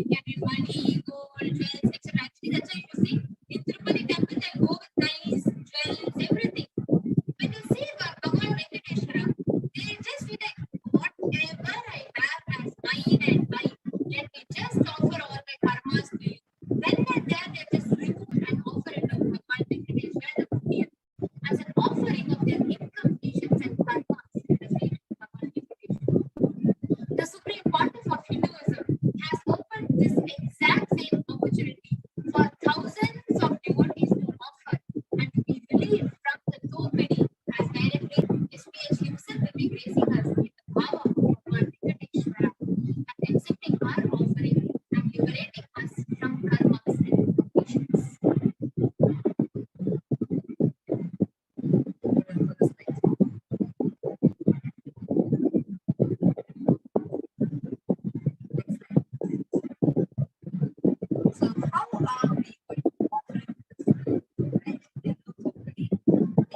mine and mine. Let me just offer all my karmas to you. Then and there, they just remove and offer it to Bhagwan Venkateshwara, the Punya, as an offering of their incompletions and karmas to the feet of Bhagwan Venkateshwara. The Supreme Pontiff of Hinduism has opened this exact same opportunity for thousands of devotees to offer and to be relieved from the too many, as directly HDH himself will be gracing us with the power of Bhagwan Venkateshwara and accepting our offering and liberating us from karmas and conditions. So how are we going to offer it to the Spirit? Right? They look already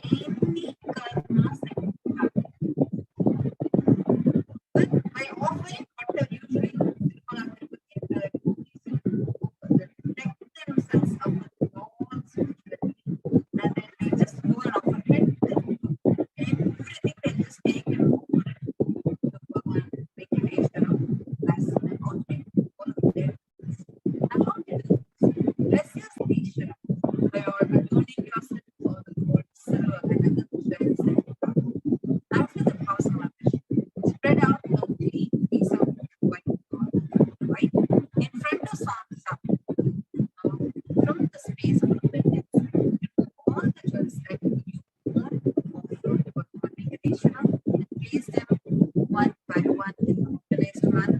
any karmas that you have. But by offering water, usually people are protect themselves of the wrong spirituality. And then they just go and offer it. Everything they just take and offer it to Bhagwan Venkateshwara as an offering to all of their goods. And how to do this? Bless your Venkateshwara by adorning yourself for the gold, silver, and other jewels that you have. After the Paramashivoham, spread out a clean piece of white cloth, right, in front of Swami, from the space of abundance. All the jewels that you want to offer to Bhagwan Venkateshwara and place them one by one in the organized manner.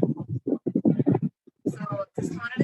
So this one